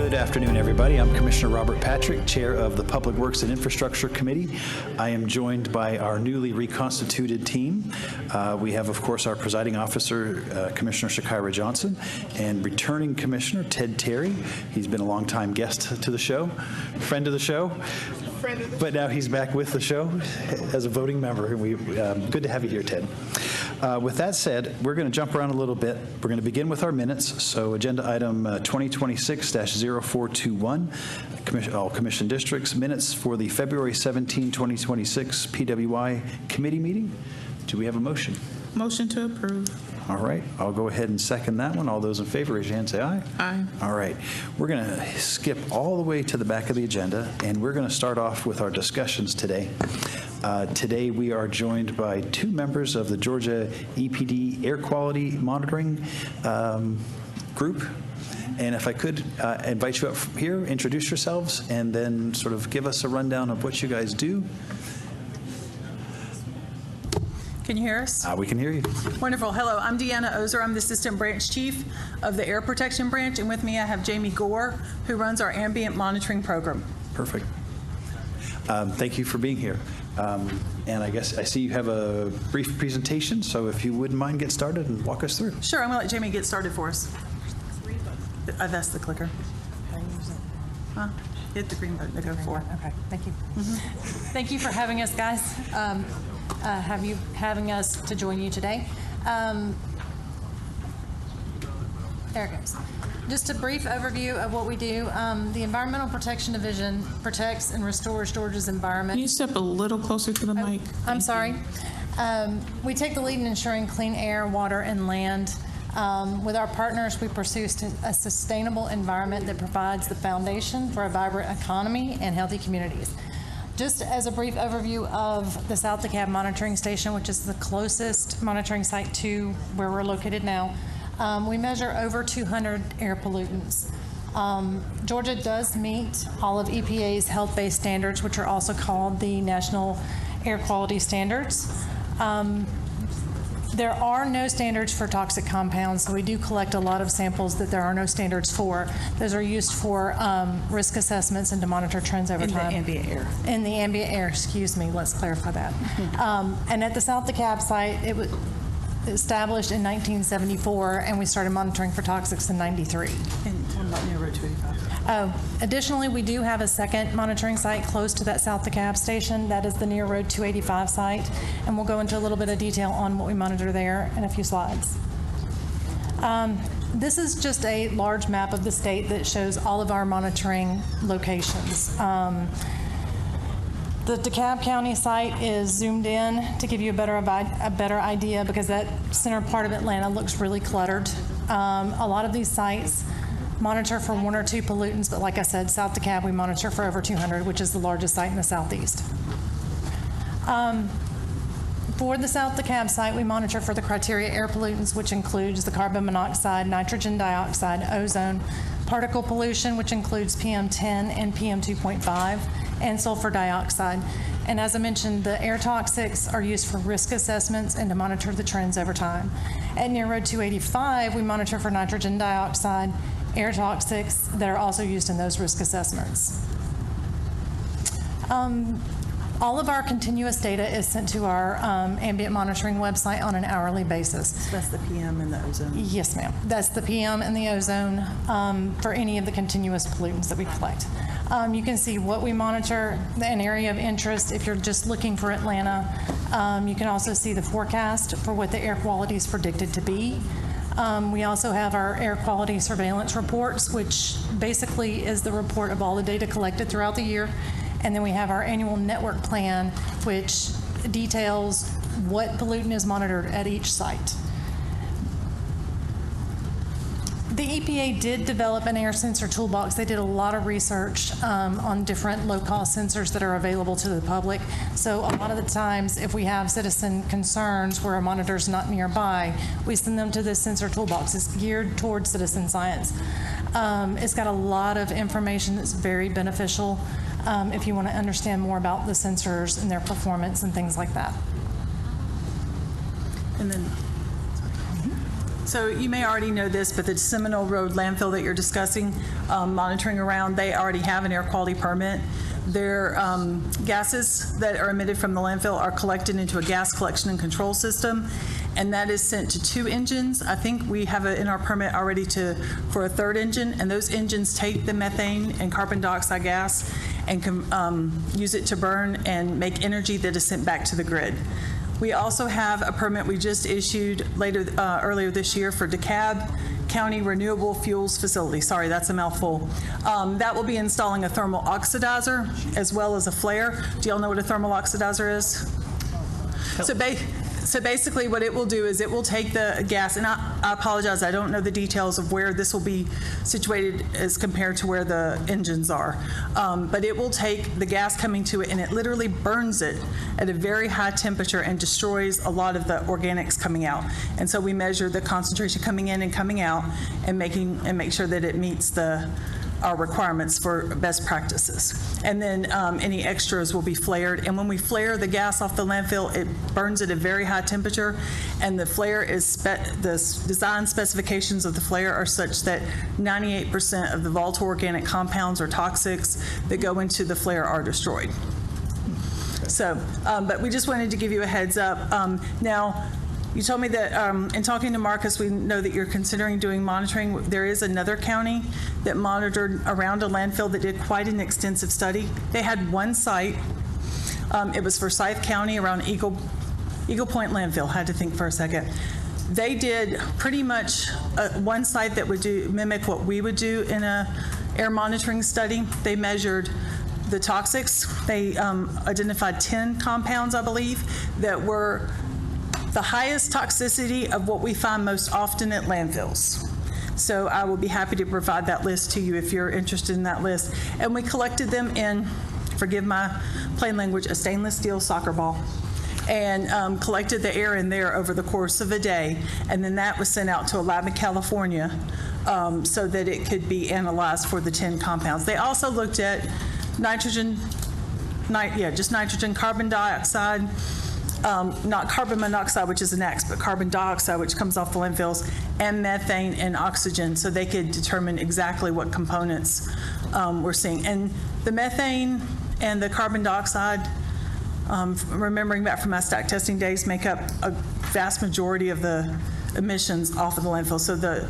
Good afternoon, everybody. I'm Commissioner Robert Patrick, Chair of the Public Works and Infrastructure Committee. I am joined by our newly reconstituted team. We have, of course, our presiding officer, Commissioner Shakira Johnson, and returning Commissioner Ted Terry. He's been a longtime guest to the show, friend of the show, but now he's back with the show as a voting member. Good to have you here, Ted. With that said, we're going to jump around a little bit. We're going to begin with our minutes. So agenda item 2026-0421, all commission districts, minutes for the February 17, 2026 PWI committee meeting. Do we have a motion? Motion to approve. All right, I'll go ahead and second that one. All those in favor, raise your hand, say aye. Aye. All right, we're going to skip all the way to the back of the agenda, and we're going to start off with our discussions today. Today we are joined by two members of the Georgia EPD Air Quality Monitoring group. And if I could invite you up here, introduce yourselves, and then sort of give us a rundown of what you guys do. Can you hear us? We can hear you. Wonderful. Hello, I'm Deanna Ozer. I'm the Assistant Branch Chief of the Air Protection Branch, and with me I have Jamie Gore, who runs our ambient monitoring program. Perfect. Thank you for being here. And I guess I see you have a brief presentation, so if you wouldn't mind, get started and walk us through. Sure, I'm going to let Jamie get started for us. That's the clicker. Hit the green button to go forward. Okay, thank you. Thank you for having us, guys. Having us to join you today. There it goes. Just a brief overview of what we do. The Environmental Protection Division protects and restores Georgia's environment. Can you step a little closer to the mic? I'm sorry. We take the lead in ensuring clean air, water, and land. With our partners, we pursue a sustainable environment that provides the foundation for a vibrant economy and healthy communities. Just as a brief overview of the South DeKalb Monitoring Station, which is the closest monitoring site to where we're located now, we measure over 200 air pollutants. Georgia does meet all of EPA's health-based standards, which are also called the National Air Quality Standards. There are no standards for toxic compounds, so we do collect a lot of samples that there are no standards for. Those are used for risk assessments and to monitor trends over time. In the ambient air. In the ambient air, excuse me, let's clarify that. And at the South DeKalb site, it was established in 1974, and we started monitoring for toxics in 93. And what about near Road 285? Additionally, we do have a second monitoring site close to that South DeKalb station. That is the near Road 285 site, and we'll go into a little bit of detail on what we monitor there in a few slides. This is just a large map of the state that shows all of our monitoring locations. The DeKalb County site is zoomed in to give you a better idea, because that center part of Atlanta looks really cluttered. A lot of these sites monitor for one or two pollutants, but like I said, South DeKalb, we monitor for over 200, which is the largest site in the southeast. For the South DeKalb site, we monitor for the criteria air pollutants, which includes the carbon monoxide, nitrogen dioxide, ozone, particle pollution, which includes PM10 and PM2.5, and sulfur dioxide. And as I mentioned, the air toxics are used for risk assessments and to monitor the trends over time. At near Road 285, we monitor for nitrogen dioxide, air toxics that are also used in those risk assessments. All of our continuous data is sent to our ambient monitoring website on an hourly basis. So that's the PM and the ozone? Yes, ma'am. That's the PM and the ozone for any of the continuous pollutants that we collect. You can see what we monitor, an area of interest. If you're just looking for Atlanta, you can also see the forecast for what the air quality is predicted to be. We also have our air quality surveillance reports, which basically is the report of all the data collected throughout the year. And then we have our annual network plan, which details what pollutant is monitored at each site. The EPA did develop an air sensor toolbox. They did a lot of research on different low-cost sensors that are available to the public. So a lot of the times, if we have citizen concerns where a monitor is not nearby, we send them to this sensor toolbox. It's geared towards citizen science. It's got a lot of information that's very beneficial if you want to understand more about the sensors and their performance and things like that. And then So you may already know this, but the Seminole Road landfill that you're discussing, monitoring around, they already have an air quality permit. Their gases that are emitted from the landfill are collected into a gas collection and control system, and that is sent to 2 engines. I think we have it in our permit already for a 3rd engine, and those engines take the methane and carbon dioxide gas and can use it to burn and make energy that is sent back to the grid. We also have a permit we just issued earlier this year for DeKalb County Renewable Fuels Facility. Sorry, that's a mouthful. That will be installing a thermal oxidizer as well as a flare. Do y'all know what a thermal oxidizer is? So basically what it will do is it will take the gas, and I apologize, I don't know the details of where this will be situated as compared to where the engines are. But it will take the gas coming to it and it literally burns it at a very high temperature and destroys a lot of the organics coming out. And so we measure the concentration coming in and coming out and make sure that it meets our requirements for best practices. And then any extras will be flared. And when we flare the gas off the landfill, it burns at a very high temperature. And the flare is, the design specifications of the flare are such that 98% of the volatile organic compounds or toxics that go into the flare are destroyed. So, but we just wanted to give you a heads up. Now, you told me that in talking to Marcus, we know that you're considering doing monitoring. There is another county that monitored around a landfill that did quite an extensive study. They had one site. It was for Forsyth County around Eagle Point landfill. Had to think for a second. They did pretty much one site that would mimic what we would do in a air monitoring study. They measured the toxics. They identified 10 compounds, I believe, that were the highest toxicity of what we find most often at landfills. So I will be happy to provide that list to you if you're interested in that list. And we collected them in, forgive my plain language, a stainless steel soccer ball, and collected the air in there over the course of a day. And then that was sent out to a lab in California so that it could be analyzed for the 10 compounds. They also looked at just nitrogen, carbon dioxide, not carbon monoxide, which is an X, but carbon dioxide, which comes off the landfills, and methane and oxygen, so they could determine exactly what components we're seeing. And the methane and the carbon dioxide, remembering back from my stack testing days, make up a vast majority of the emissions off of the landfill. So the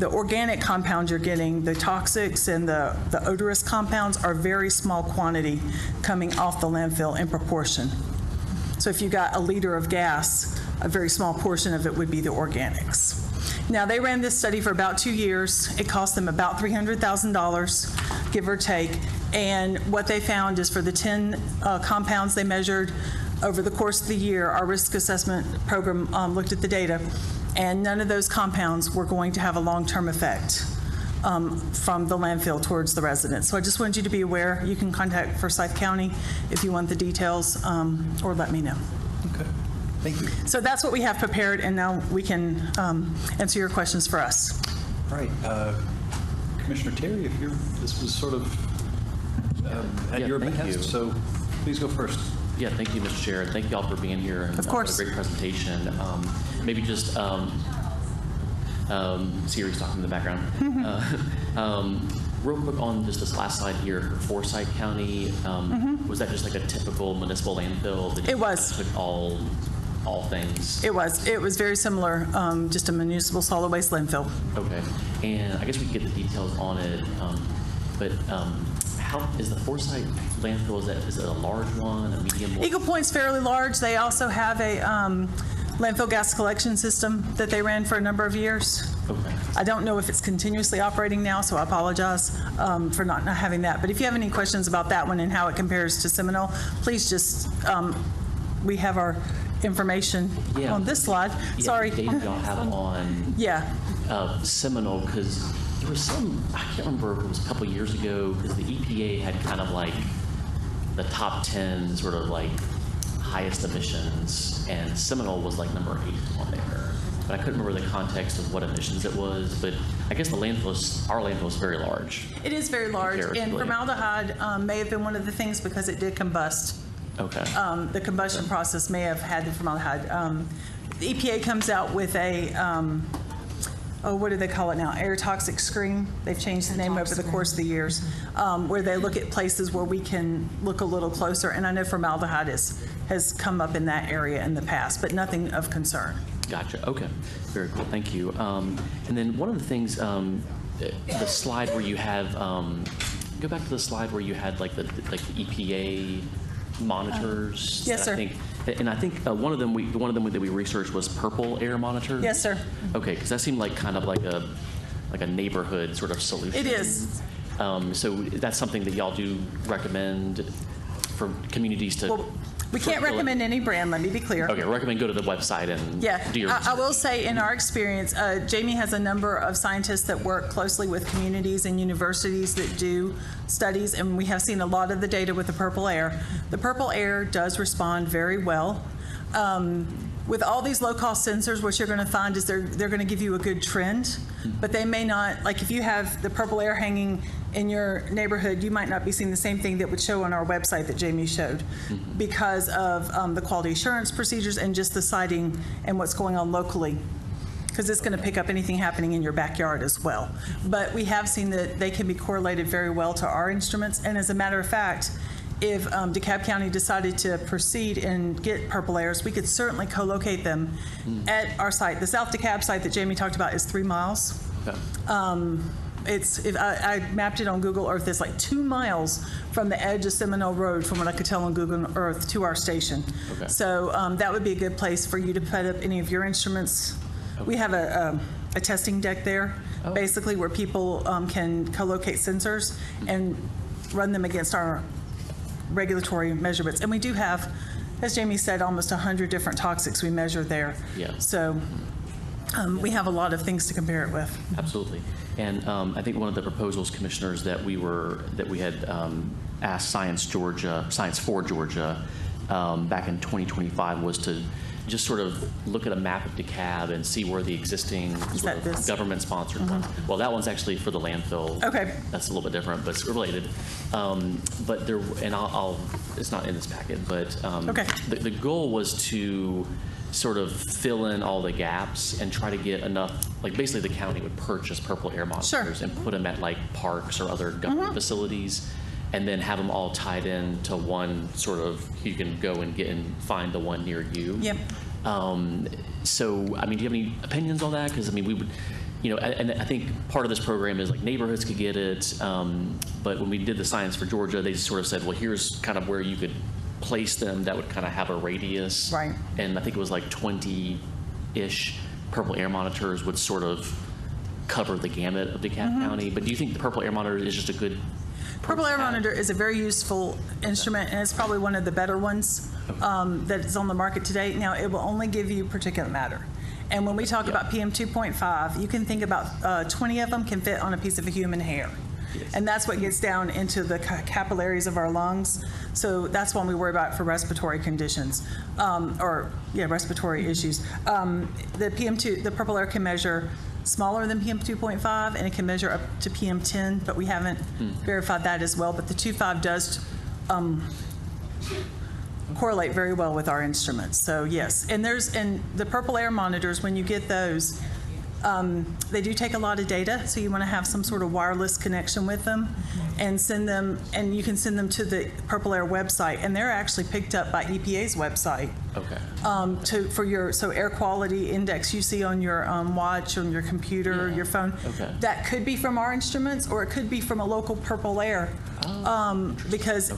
organic compounds you're getting, the toxics and the odorous compounds, are very small quantity coming off the landfill in proportion. So if you got a liter of gas, a very small portion of it would be the organics. Now, they ran this study for about 2 years. It cost them about $300,000, give or take. And what they found is for the 10 compounds they measured over the course of the year, our risk assessment program looked at the data, and none of those compounds were going to have a long-term effect from the landfill towards the residents. So I just wanted you to be aware. You can contact Forsyth County if you want the details, or let me know. Okay, thank you. So that's what we have prepared, and now we can answer your questions for us. All right, Commissioner Terry, this was sort of at your behest, so please go first. Yeah, thank you, Mr. Chair. Thank you all for being here. And, of course. A great presentation. Maybe just Siri's talking in the background. Real quick on just this last slide here, Forsyth County, was that just like a typical municipal landfill? That It was. Took all things? It was very similar, just a municipal solid waste landfill. Okay, and I guess we can get the details on it, but how is the Forsyth landfill, is it a large one, a medium one? Eagle Point's fairly large. They also have a landfill gas collection system that they ran for a number of years. Okay. I don't know if it's continuously operating now, so I apologize for not having that. But if you have any questions about that one and how it compares to Seminole, please just, we have our information on this slide. Yeah, Sorry. The data y'all have on Seminole, because there was some, I can't remember if it was a couple years ago, because the EPA had kind of like the top 10 sort of like highest emissions, and Seminole was like number 8 on there. But I couldn't remember the context of what emissions it was, but I guess our landfill is very large. It is very large, and formaldehyde may have been one of the things because it did combust. Okay. The combustion process may have had the formaldehyde. The EPA comes out with a what do they call it now? Air toxic screen. They've changed the name over the course of the years, where they look at places where we can look a little closer. And I know formaldehyde has come up in that area in the past, but nothing of concern. Gotcha. Okay. Very cool. Thank you. And then one of the things, the slide where you have, go back to the slide where you had like the EPA monitors. Yes, sir. I think one of them that we researched was purple air monitors. Yes, sir. Okay, because that seemed like kind of like a neighborhood sort of solution. It is. So that's something that y'all do recommend for communities to. Well, we can't recommend any brand, let me be clear. Okay, recommend go to the website and do your I will say in our experience, Jamie has a number of scientists that work closely with communities and universities that do studies, and we have seen a lot of the data with the purple air. The purple air does respond very well. With all these low-cost sensors, what you're going to find is they're going to give you a good trend, but they may not, like if you have the purple air hanging in your neighborhood, you might not be seeing the same thing that would show on our website that Jamie showed because of the quality assurance procedures and just the siting and what's going on locally, because it's going to pick up anything happening in your backyard as well. But we have seen that they can be correlated very well to our instruments, and as a matter of fact, if DeKalb County decided to proceed and get purple airs, we could certainly co-locate them at our site. The South DeKalb site that Jamie talked about is 3 miles. Okay. I mapped it on Google Earth. It's like 2 miles from the edge of Seminole Road, from what I could tell on Google Earth, to our station. Okay. So that would be a good place for you to put up any of your instruments. Okay. We have a testing deck there, basically, where people can co-locate sensors and run them against our regulatory measurements. And we do have, as Jamie said, almost 100 different toxics we measure there. Yeah. So we have a lot of things to compare it with. Absolutely. And I think one of the proposals, commissioners, that we had asked Science for Georgia back in 2025 was to just sort of look at a map of DeKalb and see where the existing sort of government-sponsored ones. Well, that one's actually for the landfill. Okay. That's a little bit different, but it's related. But there, and it's not in this packet, but Okay. the goal was to sort of fill in all the gaps and try to get enough, like basically the county would purchase purple air monitors and put them at like parks or other government facilities, and then have them all tied in to one sort of, you can go and get and find the one near you. Yep. So, I mean, do you have any opinions on that? Because, I mean, we would, and I think part of this program is like neighborhoods could get it, but when we did the Science for Georgia, they sort of said, well, here's kind of where you could place them that would kind of have a radius. Right. And I think it was like 20-ish purple air monitors would sort of cover the gamut of DeKalb County. But do you think the purple air monitor is just a good Purple air monitor is a very useful instrument, and it's probably one of the better ones that is on the market today. Now, it will only give you particulate matter. And when we talk about PM 2.5, you can think about 20 of them can fit on a piece of a human hair. Yes. And that's what gets down into the capillaries of our lungs. So that's one we worry about for respiratory conditions, respiratory issues. The purple air can measure smaller than PM 2.5, and it can measure up to PM 10, but we haven't verified that as well. But the 2.5 does correlate very well with our instruments. So yes, and the purple air monitors, when you get those, they do take a lot of data, so you want to have some sort of wireless connection with them and send them, and you can send them to the Purple Air website, and they're actually picked up by EPA's website. Okay. For your air quality index you see on your watch, on your computer, your phone. Okay. That could be from our instruments, or it could be from a local Purple Air, because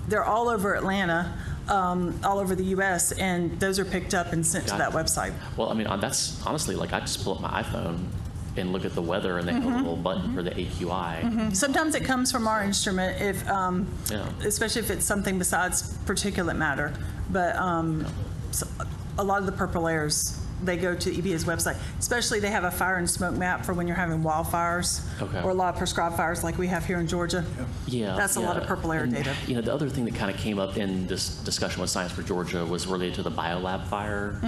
they're all over Atlanta. All over the U.S., and those are picked up and sent to that website. Well, I mean, that's honestly, like, I just pull up my iPhone and look at the weather, and they have a little button for the AQI. Sometimes it comes from our instrument, especially if it's something besides particulate matter. But so a lot of the purple airs, they go to EPA's website. Especially they have a fire and smoke map for when you're having wildfires or a lot of prescribed fires like we have here in Georgia. Yeah, that's a lot of purple air data. The other thing that kind of came up in this discussion with Science for Georgia was related to the biolab fire.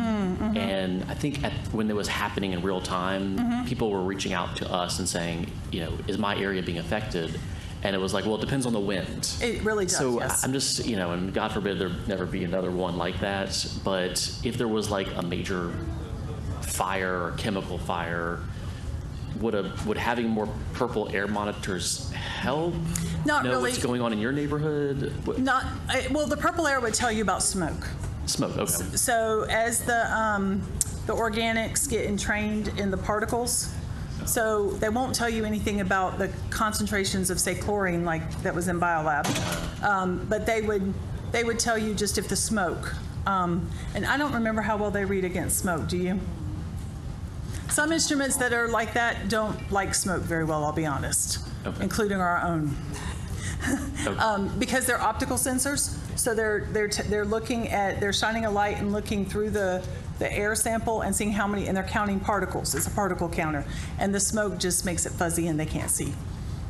And I think when it was happening in real time, people were reaching out to us and saying, is my area being affected? And it was like, well, it depends on the wind. It really does, So yes. I'm just, and God forbid there never be another one like that. But if there was like a major fire or chemical fire, would having more purple air monitors help? Not know really. What's going on in your neighborhood? Well, the purple air would tell you about smoke. Smoke, okay. So as the organics get entrained in the particles, so they won't tell you anything about the concentrations of, say, chlorine, like that was in biolab, but they would tell you just if the smoke. And I don't remember how well they read against smoke. Do you? Some instruments that are like that don't like smoke very well, I'll be honest, including our own. Because they're optical sensors, so they're looking at, they're shining a light and looking through the air sample and seeing how many, and they're counting particles. It's a particle counter, and the smoke just makes it fuzzy and they can't see.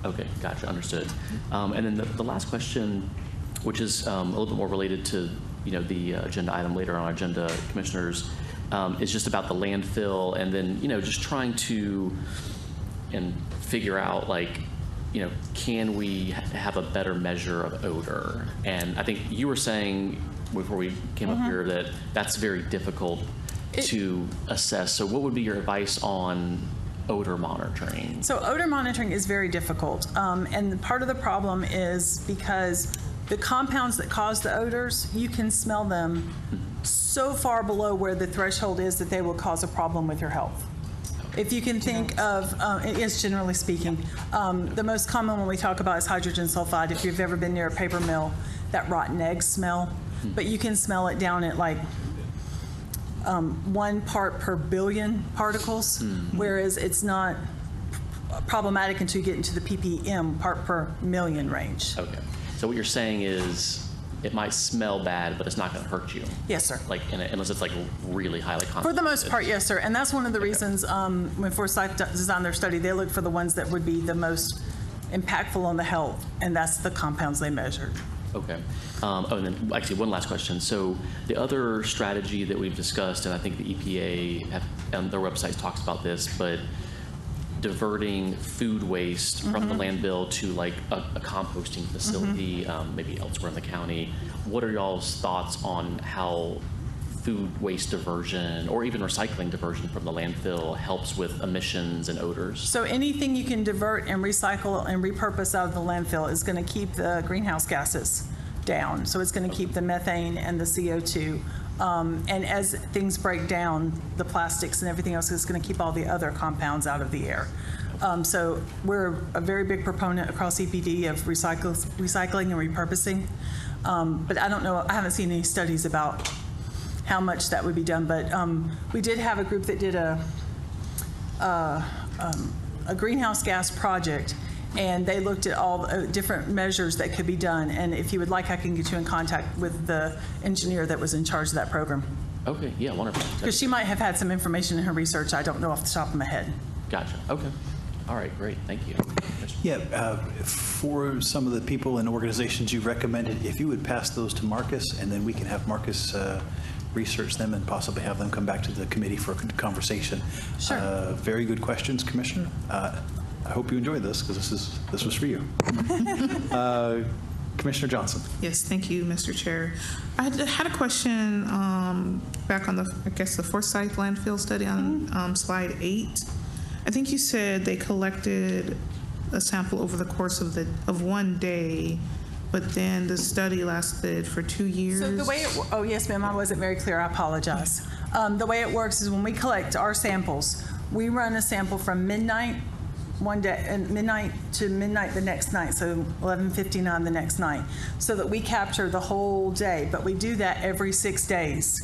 Okay, gotcha, understood. And then the last question, which is a little bit more related to the agenda item later on our agenda, commissioners, is just about the landfill, and then just trying to figure out can we have a better measure of odor? And I think you were saying before we came up here that that's very difficult to assess. So what would be your advice on odor monitoring? So odor monitoring is very difficult. And part of the problem is because the compounds that cause the odors, you can smell them so far below where the threshold is that they will cause a problem with your health. If you can think of, it is generally speaking, the most common one we talk about is hydrogen sulfide. If you've ever been near a paper mill, that rotten egg smell, but you can smell it down at like 1 part per billion particles, whereas it's not problematic until you get into the ppm, part per million range. Okay. So what you're saying is it might smell bad, but it's not going to hurt you. Yes, sir. Unless it's really highly concentrated. For the most part, yes, sir. And that's one of the reasons when Forsyth designed their study, they looked for the ones that would be the most impactful on the health, and that's the compounds they measured. Okay. And then actually one last question. So the other strategy that we've discussed, and I think the EPA on their website talks about this, but diverting food waste from the landfill to a composting facility, maybe elsewhere in the county. What are y'all's thoughts on how food waste diversion or even recycling diversion from the landfill helps with emissions and odors? So anything you can divert and recycle and repurpose out of the landfill is going to keep the greenhouse gases down. So it's going to keep the methane and the CO2. And as things break down, the plastics and everything else is going to keep all the other compounds out of the air. So we're a very big proponent across EPD of recycling and repurposing. But I don't know, I haven't seen any studies about how much that would be done. But we did have a group that did a greenhouse gas project, and they looked at all different measures that could be done. And if you would like, I can get you in contact with the engineer that was in charge of that program. Okay, yeah, wonderful. Because she might have had some information in her research I don't know off the top of my head. Gotcha, okay. All right, great, thank you. Yeah, for some of the people and organizations you've recommended, if you would pass those to Marcus, and then we can have Marcus research them and possibly have them come back to the committee for a conversation. Sure. Very good questions, Commissioner. I hope you enjoyed this, because this was for you. Commissioner Johnson. Yes, thank you, Mr. Chair. I had a question back on the Forsyth landfill study on slide 8. I think you said they collected a sample over the course of 1 day, but then the study lasted for 2 years. So the way oh yes, ma'am, I wasn't very clear. I apologize. The way it works is when we collect our samples, we run a sample from midnight one day and midnight to midnight the next night, so 11:59 the next night, so that we capture the whole day. But we do that every 6 days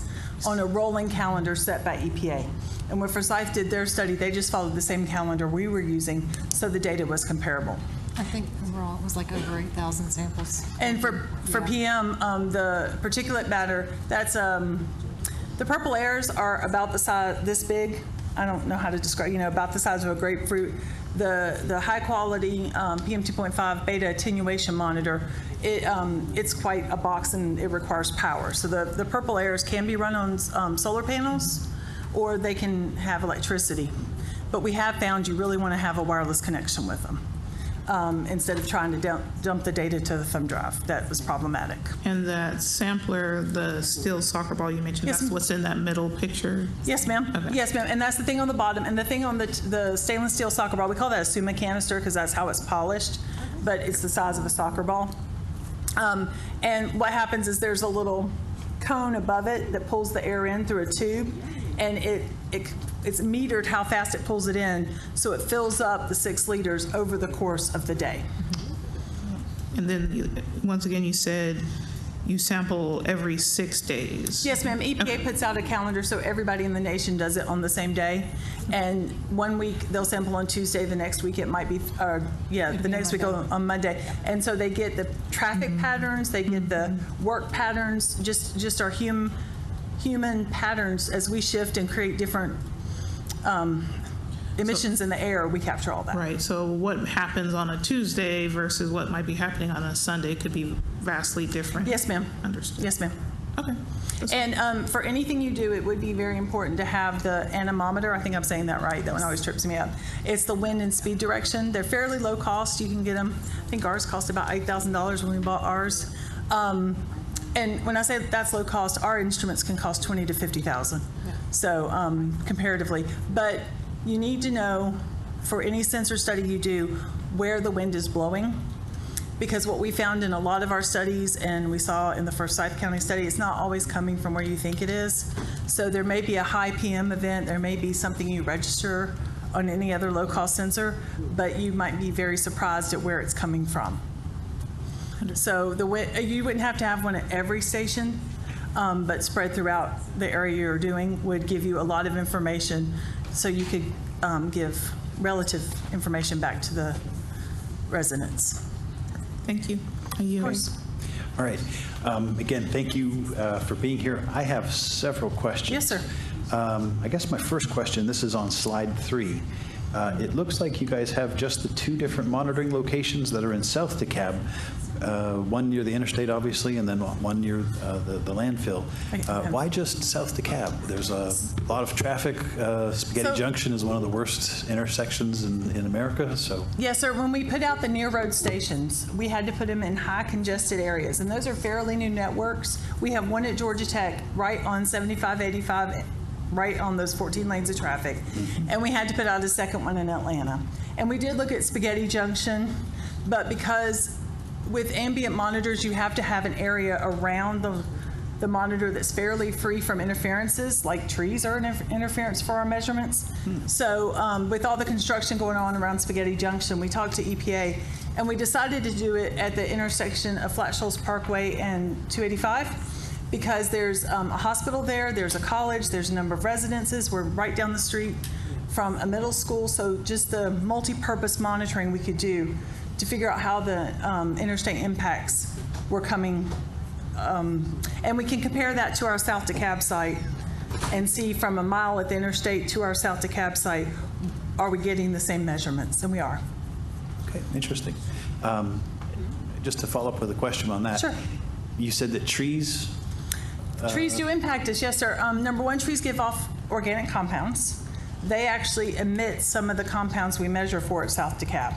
on a rolling calendar set by EPA. And when Forsyth did their study, they just followed the same calendar we were using, so the data was comparable. I think overall it was like over 8,000 samples. And for PM, the particulate matter, that's the purple airs are about the size this big. I don't know how to describe, about the size of a grapefruit. The high quality PM 2.5 beta attenuation monitor, it's quite a box and it requires power. So the purple airs can be run on solar panels, or they can have electricity. But we have found you really want to have a wireless connection with them. instead of trying to dump the data to the thumb drive. That was problematic. And that sampler, the steel soccer ball you mentioned, Yes, that's what's in that middle picture? Yes, ma'am. Okay. Yes, ma'am. And that's the thing on the bottom. And the thing on the stainless steel soccer ball, we call that a Suma canister because that's how it's polished, but it's the size of a soccer ball. And what happens is there's a little cone above it that pulls the air in through a tube, and it's metered how fast it pulls it in, so it fills up the 6 liters over the course of the day. And then, once again, you said you sample every 6 days. Yes, ma'am. EPA puts out a calendar so everybody in the nation does it on the same day. And one week they'll sample on Tuesday, the next week it might be, the next week on Monday. And so they get the traffic patterns, they get the work patterns, just our human patterns as we shift and create different emissions in the air, we capture all that. Right, so what happens on a Tuesday versus what might be happening on a Sunday could be vastly different? Yes, ma'am. Understood. Yes, ma'am. Okay. And for anything you do, it would be very important to have the anemometer. I think I'm saying that right. That one always trips me up. It's the wind and speed direction. They're fairly low cost. You can get them. I think ours cost about $8,000 when we bought ours. And when I say that's low cost, our instruments can cost $20,000 to $50,000. Yeah. So comparatively, but you need to know for any sensor study you do where the wind is blowing. Because what we found in a lot of our studies, and we saw in the Forsyth County study, it's not always coming from where you think it is. So there may be a high PM event, there may be something you register on any other low-cost sensor, but you might be very surprised at where it's coming from. So you wouldn't have to have one at every station, but spread throughout the area you're doing would give you a lot of information so you could give relative information back to the residents. Thank you. Of course. All right. Again, thank you for being here. I have several questions. Yes, sir. I guess my first question, this is on slide 3. It looks like you guys have just the 2 different monitoring locations that are in South DeKalb, one near the interstate, obviously, and then one near the landfill. Why just South DeKalb? There's a lot of traffic. Spaghetti Junction is one of the worst intersections in America. So Yes, sir. When we put out the near road stations, we had to put them in high congested areas, and those are fairly new networks. We have one at Georgia Tech right on 7585, right on those 14 lanes of traffic. And we had to put out a second one in Atlanta. And we did look at Spaghetti Junction, but because with ambient monitors, you have to have an area around the monitor that's fairly free from interferences, like trees are an interference for our measurements. So with all the construction going on around Spaghetti Junction, we talked to EPA, and we decided to do it at the intersection of Flat Shoals Parkway and 285. Because there's a hospital there, there's a college, there's a number of residences. We're right down the street from a middle school, so just the multi-purpose monitoring we could do to figure out how the interstate impacts were coming. And we can compare that to our South DeKalb site and see from a mile at the interstate to our South DeKalb site, are we getting the same measurements? And we are. okay, interesting. Just to follow up with a question on that. Sure. You said that trees. Trees do impact us, yes, sir. Number one, trees give off organic compounds. They actually emit some of the compounds we measure for at South DeKalb.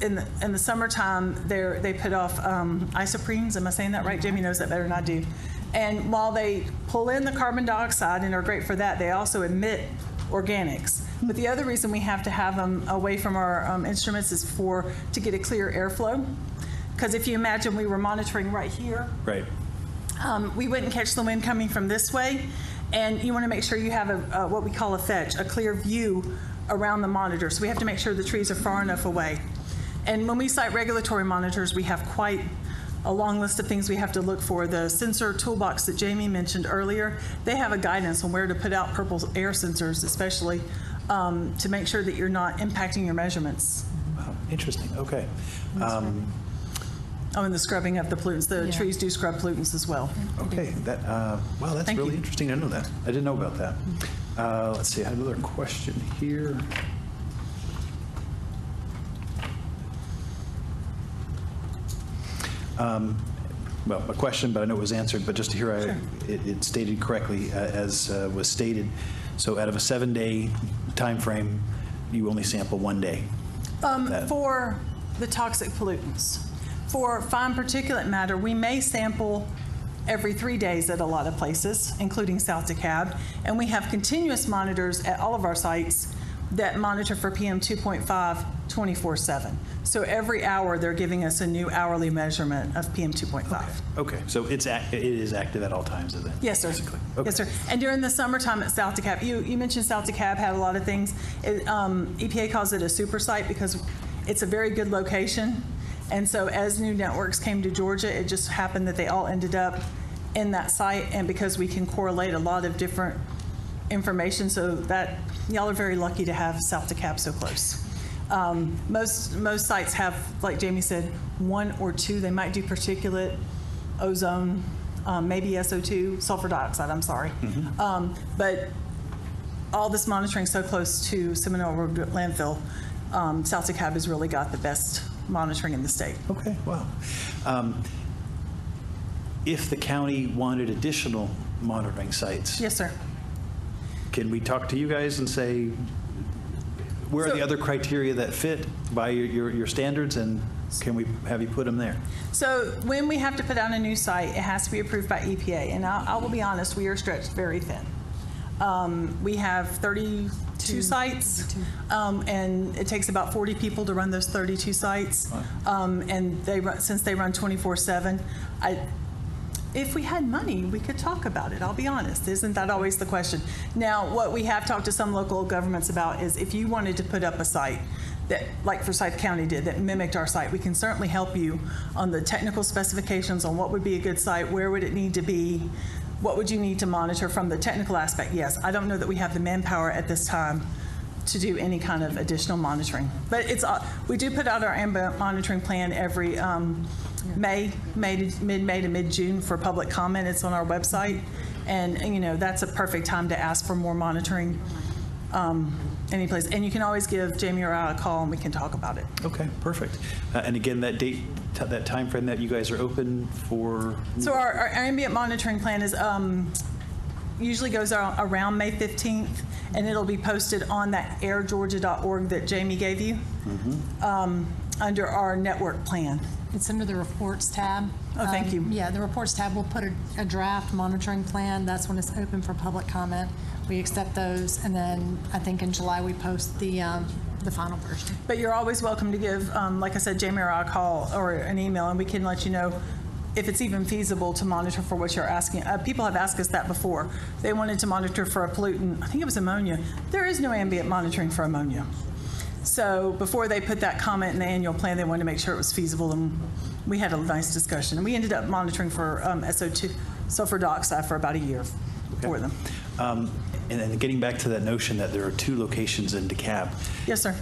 In the summertime, they put off isoprenes. Am I saying that right? Jamie knows that better than I do. And while they pull in the carbon dioxide and are great for that, they also emit organics. But the other reason we have to have them away from our instruments is to get a clear airflow. Because if you imagine we were monitoring right here, Right. we wouldn't catch the wind coming from this way, and you want to make sure you have what we call a fetch, a clear view around the monitor. So we have to make sure the trees are far enough away. And when we cite regulatory monitors, we have quite a long list of things we have to look for. The sensor toolbox that Jamie mentioned earlier, they have a guidance on where to put out purple air sensors, especially to make sure that you're not impacting your measurements. Wow, interesting. Okay. And the scrubbing of the pollutants. The trees do scrub pollutants as well. Okay. That wow, that's Thank really you. interesting to know that. I didn't know about that. Let's see. I have another question here. Well, a question, but I know it was answered. But just to hear it stated correctly, as was stated. So, out of a 7-day time frame, you only sample one day. that? For the toxic pollutants. For fine particulate matter, we may sample every 3 days at a lot of places, including South DeKalb, and we have continuous monitors at all of our sites that monitor for PM 2.5 24/7. So every hour they're giving us a new hourly measurement of PM 2.5. Okay, so it is active at all times, is it? Yes, sir. Basically. Okay. Yes, sir. And during the summertime at South DeKalb, you mentioned South DeKalb had a lot of things. EPA calls it a super site because it's a very good location. And so as new networks came to Georgia, it just happened that they all ended up in that site. And because we can correlate a lot of different information, so that y'all are very lucky to have South DeKalb so close. Most sites have, like Jamie said, 1 or 2. They might do particulate, ozone, maybe SO2, sulfur dioxide, I'm sorry. But all this monitoring so close to Seminole Road landfill, South DeKalb has really got the best monitoring in the state. Okay, wow. If the county wanted additional monitoring sites, Yes, sir. can we talk to you guys and say, where are the other criteria that fit by your standards, and can we have you put them there? So when we have to put out a new site, it has to be approved by EPA. And I will be honest, we are stretched very thin. We have 32 sites, and it takes about 40 people to run those 32 sites. And since they run 24/7, if we had money, we could talk about it. I'll be honest. Isn't that always the question? Now, what we have talked to some local governments about is if you wanted to put up a site that, like Forsyth County did, that mimicked our site, we can certainly help you on the technical specifications on what would be a good site, where would it need to be, what would you need to monitor from the technical aspect. Yes, I don't know that we have the manpower at this time to do any kind of additional monitoring. But we do put out our ambient monitoring plan every mid-May to mid-June for public comment. It's on our website. And, that's a perfect time to ask for more monitoring any place. And you can always give Jamie or I a call and we can talk about it. Okay, perfect. And again, that date, that time frame that you guys are open for? So our ambient monitoring plan is usually goes around May 15th, and it'll be posted on that airgeorgia.org that Jamie gave you under our network plan. It's under the reports tab. Oh, thank you. Yeah, the reports tab will put a draft monitoring plan. That's when it's open for public comment. We accept those, and then I think in July we post the final version. But you're always welcome to give, like I said, Jamie or I a call or an email, and we can let you know if it's even feasible to monitor for what you're asking. People have asked us that before. They wanted to monitor for a pollutant. I think it was ammonia. There is no ambient monitoring for ammonia. So before they put that comment in the annual plan, they wanted to make sure it was feasible, and we had a nice discussion. And we ended up monitoring for SO2, sulfur dioxide, for about a year for them. And then getting back to that notion that there are 2 locations in DeKalb, Yes, sir.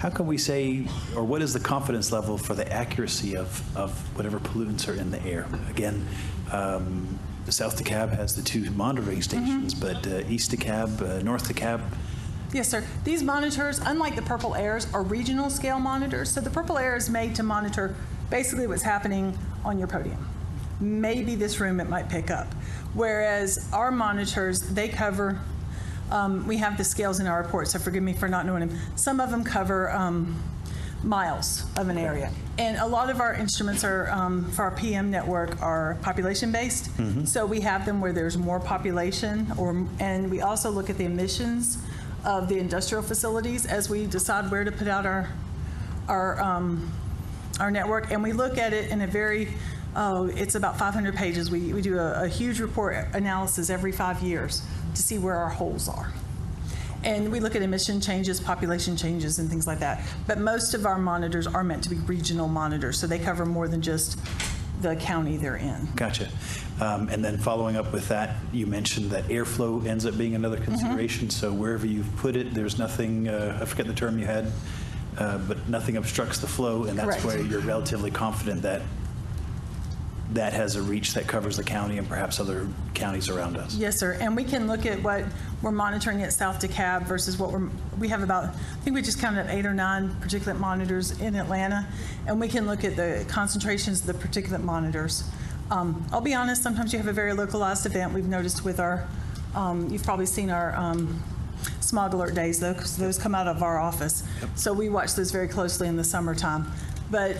how can we say, or what is the confidence level for the accuracy of whatever pollutants are in the air? Again, South DeKalb has the 2 monitoring stations, but East DeKalb, North DeKalb. Yes, sir. These monitors, unlike the purple airs, are regional scale monitors. So the purple air is made to monitor basically what's happening on your podium. Maybe this room it might pick up. Whereas our monitors, they cover, we have the scales in our report, so forgive me for not knowing them. Some of them cover miles of an area. And a lot of our instruments are, for our PM network, are population-based. So we have them where there's more population, and we also look at the emissions of the industrial facilities as we decide where to put out our network. And we look at it in a very, it's about 500 pages. We do a huge report analysis every 5 years to see where our holes are. And we look at emission changes, population changes, and things like that. But most of our monitors are meant to be regional monitors, so they cover more than just the county they're in. Gotcha. And then following up with that, you mentioned that airflow ends up being another consideration. So wherever you've put it, there's nothing, I forget the term you had, but nothing obstructs the flow, and that's Correct. where you're relatively confident that that has a reach that covers the county and perhaps other counties around us. Yes, sir. And we can look at what we're monitoring at South DeKalb versus what we have about, I think we just counted up 8 or 9 particulate monitors in Atlanta, and we can look at the concentrations of the particulate monitors. I'll be honest, sometimes you have a very localized event. We've noticed with our, you've probably seen our smog alert days, though, because those come out of our office. So we watch those very closely in the summertime. But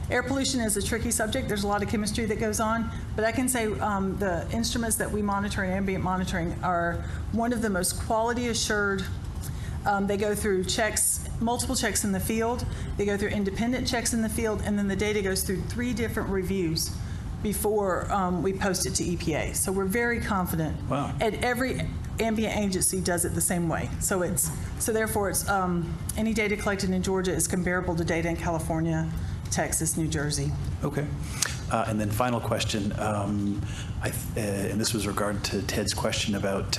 air pollution is a tricky subject. There's a lot of chemistry that goes on. But I can say the instruments that we monitor in ambient monitoring are one of the most quality assured. They go through checks, multiple checks in the field. They go through independent checks in the field, and then the data goes through 3 different reviews before we post it to EPA. So we're very confident. Wow. And every ambient agency does it the same way. So therefore it's any data collected in Georgia is comparable to data in California, Texas, New Jersey. Okay. And then final question, and this was regard to Ted's question about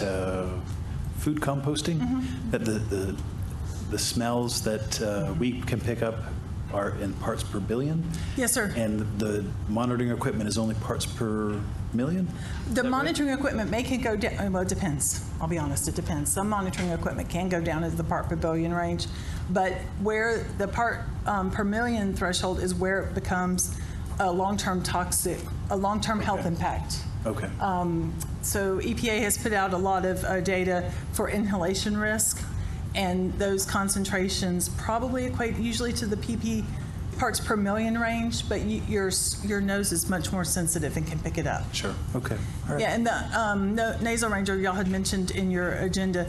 food composting, that the smells that we can pick up are in parts per billion? Yes, sir. And the monitoring equipment is only parts per million? The monitoring equipment can go down, well, it depends. I'll be honest, it depends. Some monitoring equipment can go down into the part per billion range, but where the part per million threshold is where it becomes a long-term health impact. Okay. So EPA has put out a lot of data for inhalation risk, and those concentrations probably equate usually to the pp parts per million range, but your nose is much more sensitive and can pick it up. Sure. Okay. All right. Yeah, and the nasal ranger y'all had mentioned in your agenda,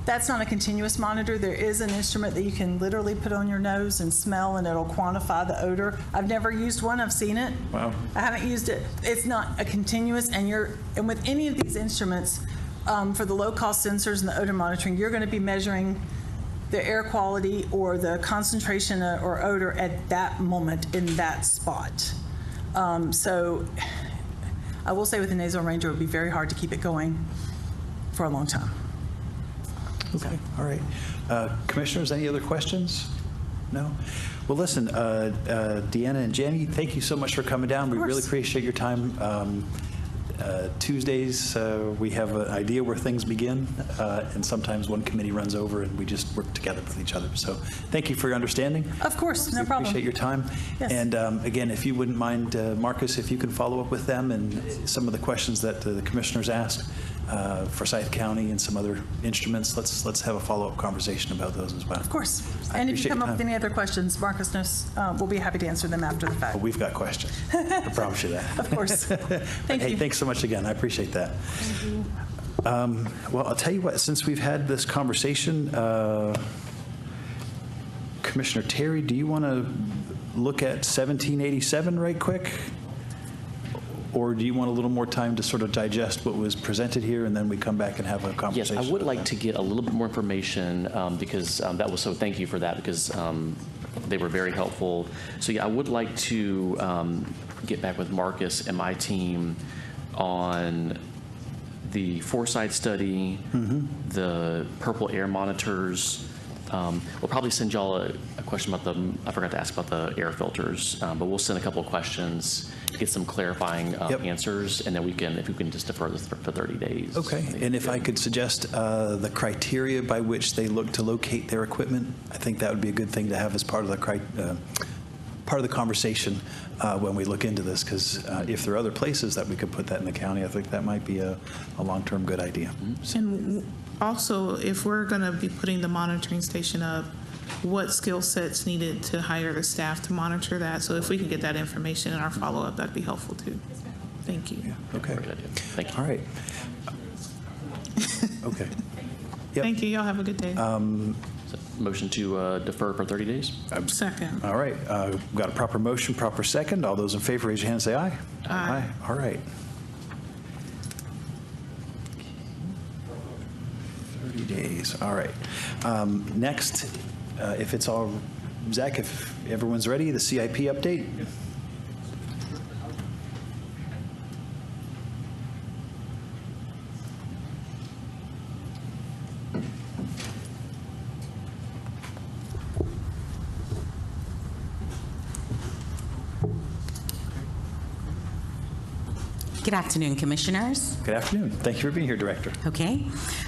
that's not a continuous monitor. There is an instrument that you can literally put on your nose and smell, and it'll quantify the odor. I've never used one. I've seen it. Wow. I haven't used it. It's not a continuous, and with any of these instruments, for the low-cost sensors and the odor monitoring, you're going to be measuring the air quality or the concentration or odor at that moment in that spot. So I will say with the nasal ranger, it would be very hard to keep it going for a long time. Okay, all right. Commissioners, any other questions? No? Well, listen, Deanna and Jenny, thank you so much for coming down. We really appreciate your time. Tuesdays, we have an idea where things begin, and sometimes one committee runs over and we just work together with each other. So thank you for your understanding. Of course, no problem. Appreciate your time. Yes. And again, if you wouldn't mind, Marcus, if you can follow up with them and some of the questions that the commissioners asked, Forsyth County and some other instruments, let's have a follow-up conversation about those as well. Of course. And if you come up with any other questions, Marcus knows, we'll be happy to answer them after the fact. Well, we've got questions. I promise you that. Of course. Thank you. Hey, thanks so much again. I appreciate that. Thank you. Well, I'll tell you what, since we've had this conversation, Commissioner Terry, do you want to look at 1787 right quick? Or do you want a little more time to sort of digest what was presented here, and then we come back and have a conversation? Yes, I would like to get a little bit more information because that was so. Thank you for that because they were very helpful. So yeah, I would like to get back with Marcus and my team on the foresight study, the purple air monitors. We'll probably send y'all a question about I forgot to ask about the air filters, but we'll send a couple of questions, get some clarifying answers, and then if we can just defer this for 30 days. Okay, and if I could suggest the criteria by which they look to locate their equipment, I think that would be a good thing to have as part of the conversation when we look into this, because if there are other places that we could put that in the county, I think that might be a long-term good idea. And also, if we're going to be putting the monitoring station up, what skill sets needed to hire the staff to monitor that? So if we can get that information in our follow-up, that'd be helpful too. Thank you. Yeah. Okay. Great idea. Thank you. All right. Okay. Yep. Thank you. Y'all have a good day. Motion to defer for 30 days? Second. All right. We've got a proper motion, proper second. All those in favor, raise your hand and say aye. Aye. All right. 30 days. All right. Next, if it's all, Zach, if everyone's ready, the CIP update. Good afternoon, Commissioners. Good afternoon. Thank you for being here, Director. Okay.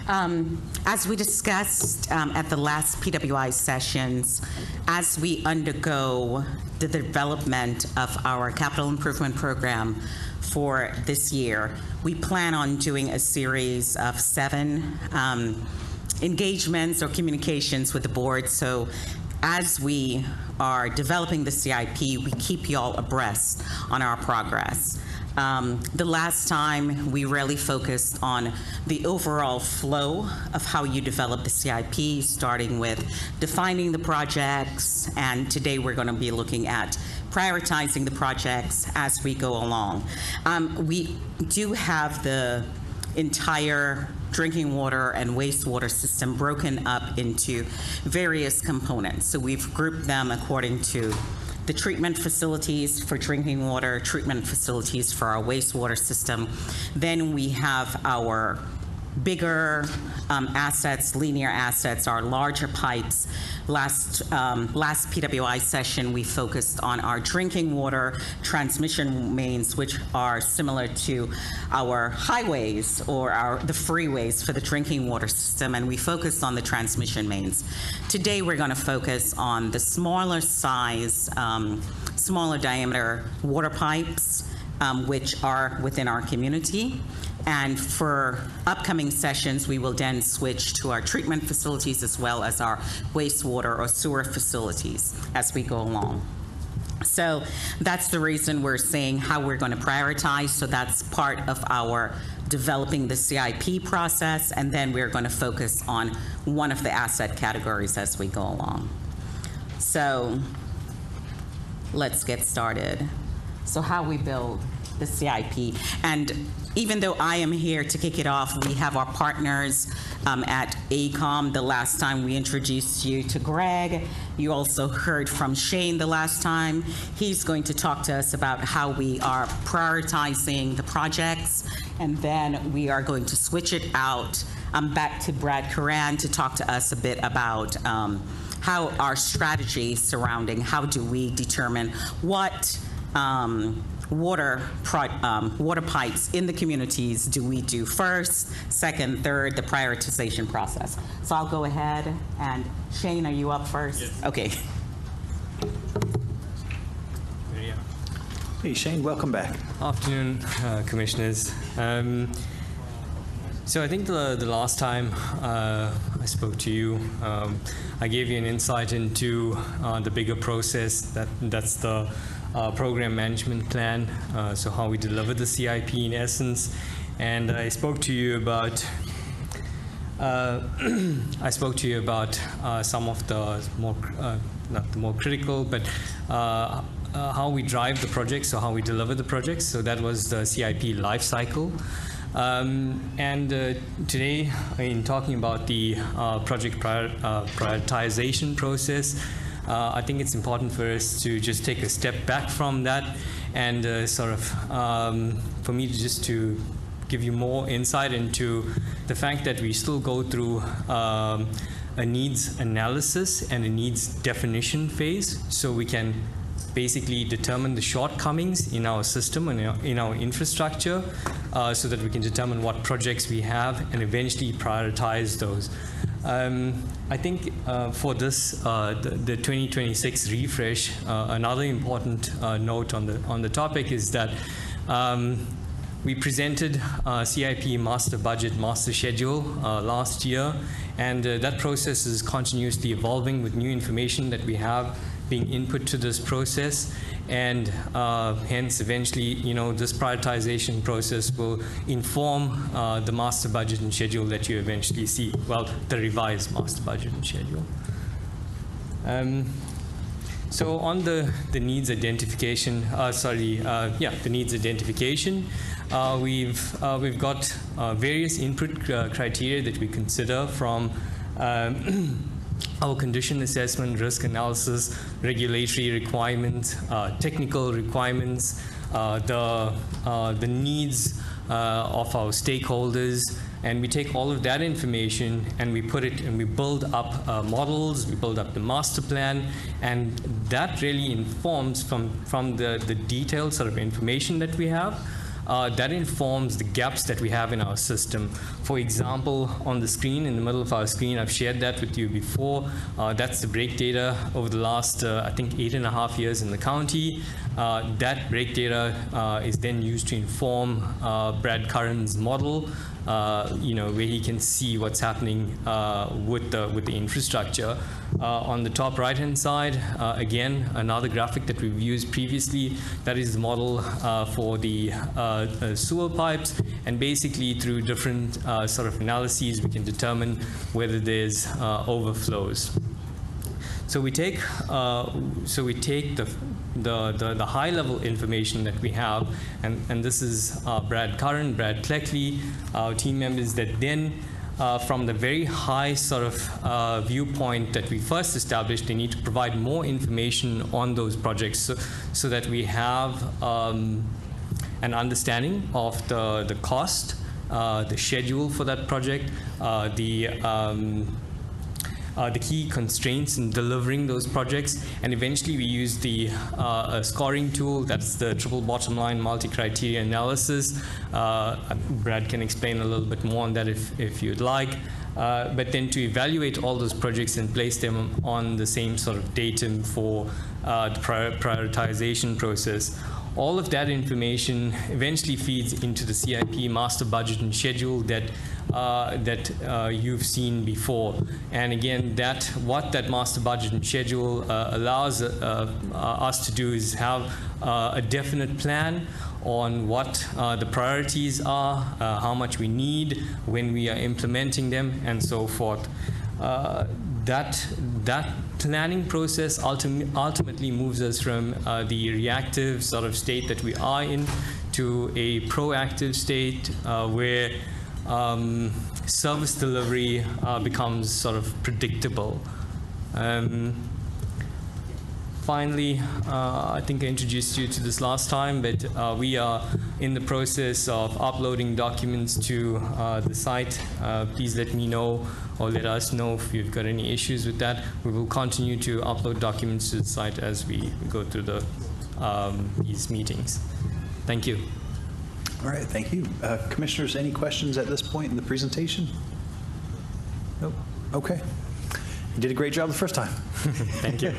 As we discussed at the last PWI sessions, as we undergo the development of our capital improvement program for this year. We plan on doing a series of 7 engagements or communications with the board. So as we are developing the CIP, we keep y'all abreast on our progress. The last time we really focused on the overall flow of how you develop the CIP, starting with defining the projects, and today we're going to be looking at prioritizing the projects as we go along. We do have the entire drinking water and wastewater system broken up into various components. So we've grouped them according to the treatment facilities for drinking water, treatment facilities for our wastewater system. Then we have our bigger assets, linear assets, our larger pipes. Last PWI session, we focused on our drinking water transmission mains, which are similar to our highways or the freeways for the drinking water system, and we focused on the transmission mains. Today, we're going to focus on the smaller size, smaller diameter water pipes, which are within our community. And for upcoming sessions, we will then switch to our treatment facilities as well as our wastewater or sewer facilities as we go along. So that's the reason we're saying how we're going to prioritize. So that's part of our developing the CIP process, and then we're going to focus on one of the asset categories as we go along. So let's get started. So how we build the CIP. And even though I am here to kick it off, we have our partners at AECOM. The last time we introduced you to Greg, you also heard from Shane the last time. He's going to talk to us about how we are prioritizing the projects, and then we are going to switch it out back to Brad Curran to talk to us a bit about how our strategy surrounding how do we determine what water pipes in the communities do we do first, second, third, the prioritization process. So I'll go ahead, and Shane, are you up first? Yes. Okay. Hey, Shane, welcome back. Afternoon, Commissioners. So I think the last time I spoke to you, I gave you an insight into the bigger process, that's the program management plan, so how we deliver the CIP in essence. And I spoke to you about some of the more, not the more critical, but how we drive the project, so how we deliver the projects. So that was the CIP life cycle. And today, in talking about the project prioritization process, I think it's important for us to just take a step back from that and for me to give you more insight into the fact that we still go through a needs analysis and a needs definition phase, so we can basically determine the shortcomings in our system and in our infrastructure, so that we can determine what projects we have and eventually prioritize those. I think for this, the 2026 refresh, another important note on the topic is that we presented CIP master budget, master schedule last year, and that process is continuously evolving with new information that we have being input to this process, and hence eventually, this prioritization process will inform the master budget and schedule that you eventually see. Well, the revised master budget and schedule. So on the needs identification, the needs identification, we've got various input criteria that we consider from our condition assessment, risk analysis, regulatory requirements, technical requirements, the needs of our stakeholders, and we take all of that information and we put it and we build up models, we build up the master plan, and that really informs from the detailed sort of information that we have. that informs the gaps that we have in our system. For example, on the screen, in the middle of our screen, I've shared that with you before. That's the break data over the last, I think, 8.5 years in the county. That break data is then used to inform Brad Curran's model, where he can see what's happening with the infrastructure. On the top right-hand side, again, another graphic that we've used previously. That is the model for the sewer pipes, and basically through different sort of analyses, we can determine whether there's overflows. So we take the high-level information that we have, and this is Brad Curran, Brad Cleckley, our team members that then, from the very high sort of viewpoint that we first established, they need to provide more information on those projects so that we have an understanding of the cost, the schedule for that project, the key constraints in delivering those projects, and eventually we use the scoring tool. That's the triple bottom line multi-criteria analysis. Brad can explain a little bit more on that if you'd like. But then to evaluate all those projects and place them on the same sort of datum for the prioritization process. All of that information eventually feeds into the CIP master budget and schedule that you've seen before. And again, what that master budget and schedule allows us to do is have a definite plan on what the priorities are, how much we need, when we are implementing them, and so forth. That planning process ultimately moves us from the reactive sort of state that we are in to a proactive state where service delivery becomes sort of predictable. Finally, I think I introduced you to this last time, but we are in the process of uploading documents to the site. Please let me know or let us know if you've got any issues with that. We will continue to upload documents to the site as we go through these meetings. Thank you. All right, thank you. Commissioners, any questions at this point in the presentation? Nope. Okay. You did a great job the first time. Thank you.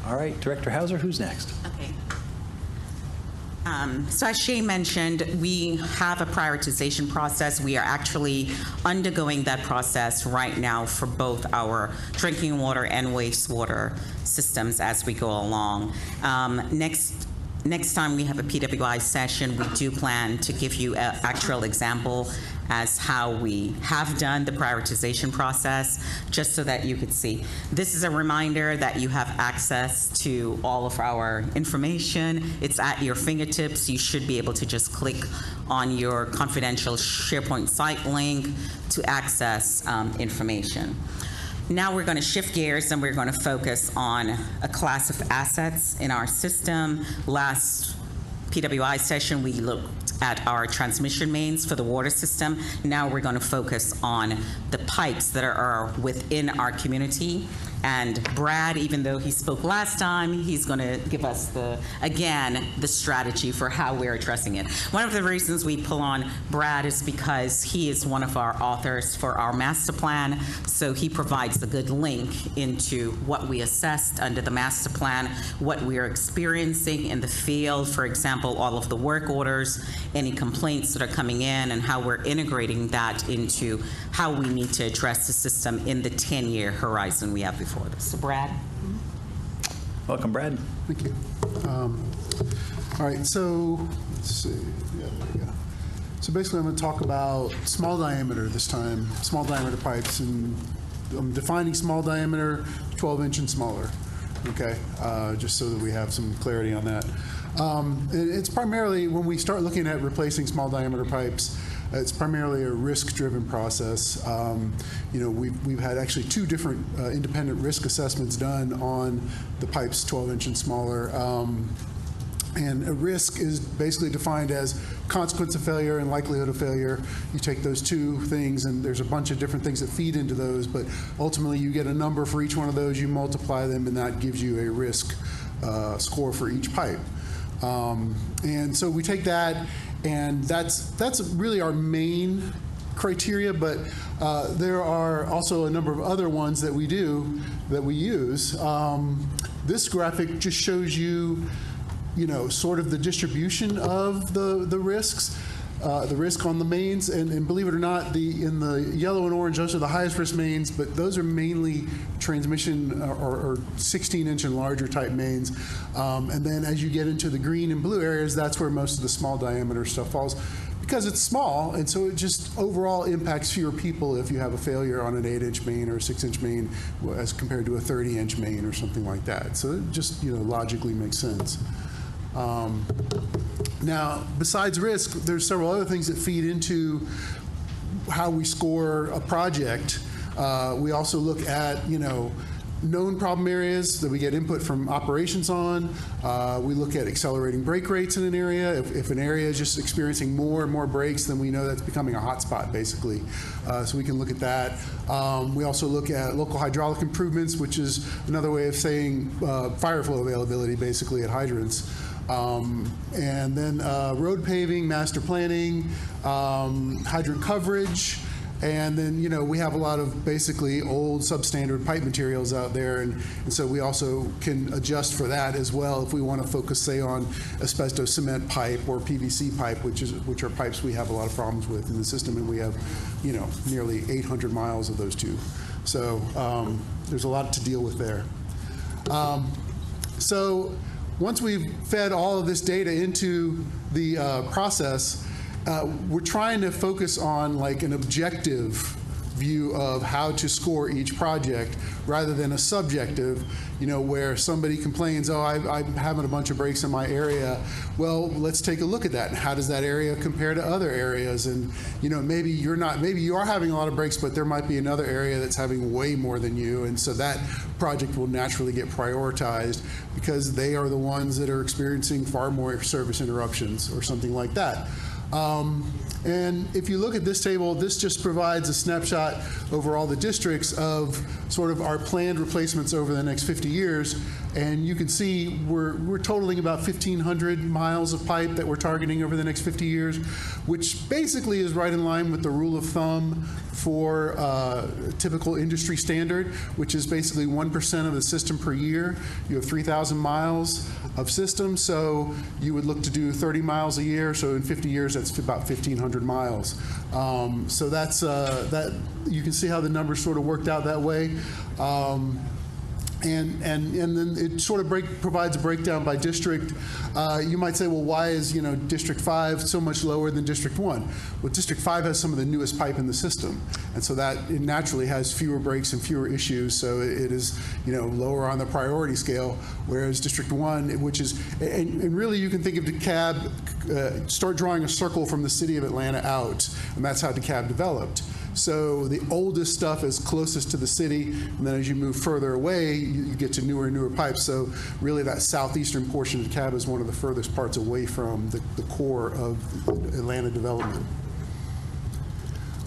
All right, Director Hauser, who's next? Okay. So as Shay mentioned, we have a prioritization process. We are actually undergoing that process right now for both our drinking water and wastewater systems as we go along. Next time we have a PWI session, we do plan to give you an actual example as how we have done the prioritization process, just so that you could see. This is a reminder that you have access to all of our information. It's at your fingertips. You should be able to just click on your confidential SharePoint site link to access information. Now we're going to shift gears and we're going to focus on a class of assets in our system. Last PWI session, we looked at our transmission mains for the water system. Now we're going to focus on the pipes that are within our community. And Brad, even though he spoke last time, he's going to give us the strategy for how we're addressing it. One of the reasons we pull on Brad is because he is one of our authors for our master plan. So he provides a good link into what we assessed under the master plan, what we're experiencing in the field, for example, all of the work orders, any complaints that are coming in, and how we're integrating that into how we need to address the system in the 10-year horizon we have before us. So Brad. Welcome, Brad. Thank you. All right, so let's see. Yeah, there we go. So basically, I'm going to talk about small diameter this time, small diameter pipes, and I'm defining small diameter, 12-inch and smaller. Okay, just so that we have some clarity on that. It's primarily, when we start looking at replacing small diameter pipes, it's primarily a risk-driven process. We've had actually 2 different independent risk assessments done on the pipes 12-inch and smaller. And a risk is basically defined as consequence of failure and likelihood of failure. You take those 2 things, and there's a bunch of different things that feed into those, but ultimately you get a number for each one of those, you multiply them, and that gives you a risk score for each pipe. And so we take that, and that's really our main criteria, but there are also a number of other ones that we use. This graphic just shows you, sort of the distribution of the risks. The risk on the mains, and believe it or not, in the yellow and orange, those are the highest risk mains, but those are mainly transmission or 16-inch and larger type mains. And then as you get into the green and blue areas, that's where most of the small diameter stuff falls, because it's small, and so it just overall impacts fewer people if you have a failure on an 8-inch main or a 6-inch main as compared to a 30-inch main or something like that. So it just logically makes sense. Now, besides risk, there's several other things that feed into how we score a project. We also look at, known problem areas that we get input from operations on. We look at accelerating brake rates in an area. If an area is just experiencing more and more brakes, then we know that's becoming a hotspot, basically. So we can look at that. We also look at local hydraulic improvements, which is another way of saying fire flow availability, basically, at hydrants. And then road paving, master planning, hydrant coverage, and then we have a lot of basically old substandard pipe materials out there, and so we also can adjust for that as well if we want to focus, say, on asbestos cement pipe or PVC pipe, which are pipes we have a lot of problems with in the system, and we have nearly 800 miles of those too. So there's a lot to deal with there. So once we've fed all of this data into the process, we're trying to focus on like an objective view of how to score each project rather than a subjective, where somebody complains, oh, I'm having a bunch of breaks in my area. Well, let's take a look at that. How does that area compare to other areas? And, maybe you are having a lot of breaks, but there might be another area that's having way more than you. And so that project will naturally get prioritized because they are the ones that are experiencing far more service interruptions or something like that. And if you look at this table, this just provides a snapshot over all the districts of sort of our planned replacements over the next 50 years. And you can see we're totaling about 1,500 miles of pipe that we're targeting over the next 50 years, which basically is right in line with the rule of thumb for typical industry standard, which is basically 1% of the system per year. You have 3,000 miles of system, so you would look to do 30 miles a year. So in 50 years, that's about 1,500 miles. So that's that. You can see how the numbers sort of worked out that way. And then it sort of provides a breakdown by district. You might say, well, why is District 5 so much lower than District 1? Well, District 5 has some of the newest pipe in the system, and so that it naturally has fewer breaks and fewer issues. So it is lower on the priority scale. Whereas District 1, which is and really you can think of DeKalb, start drawing a circle from the city of Atlanta out, and that's how DeKalb developed. So the oldest stuff is closest to the city, and then as you move further away, you get to newer and newer pipes. So really that southeastern portion of DeKalb is one of the furthest parts away from the core of Atlanta development.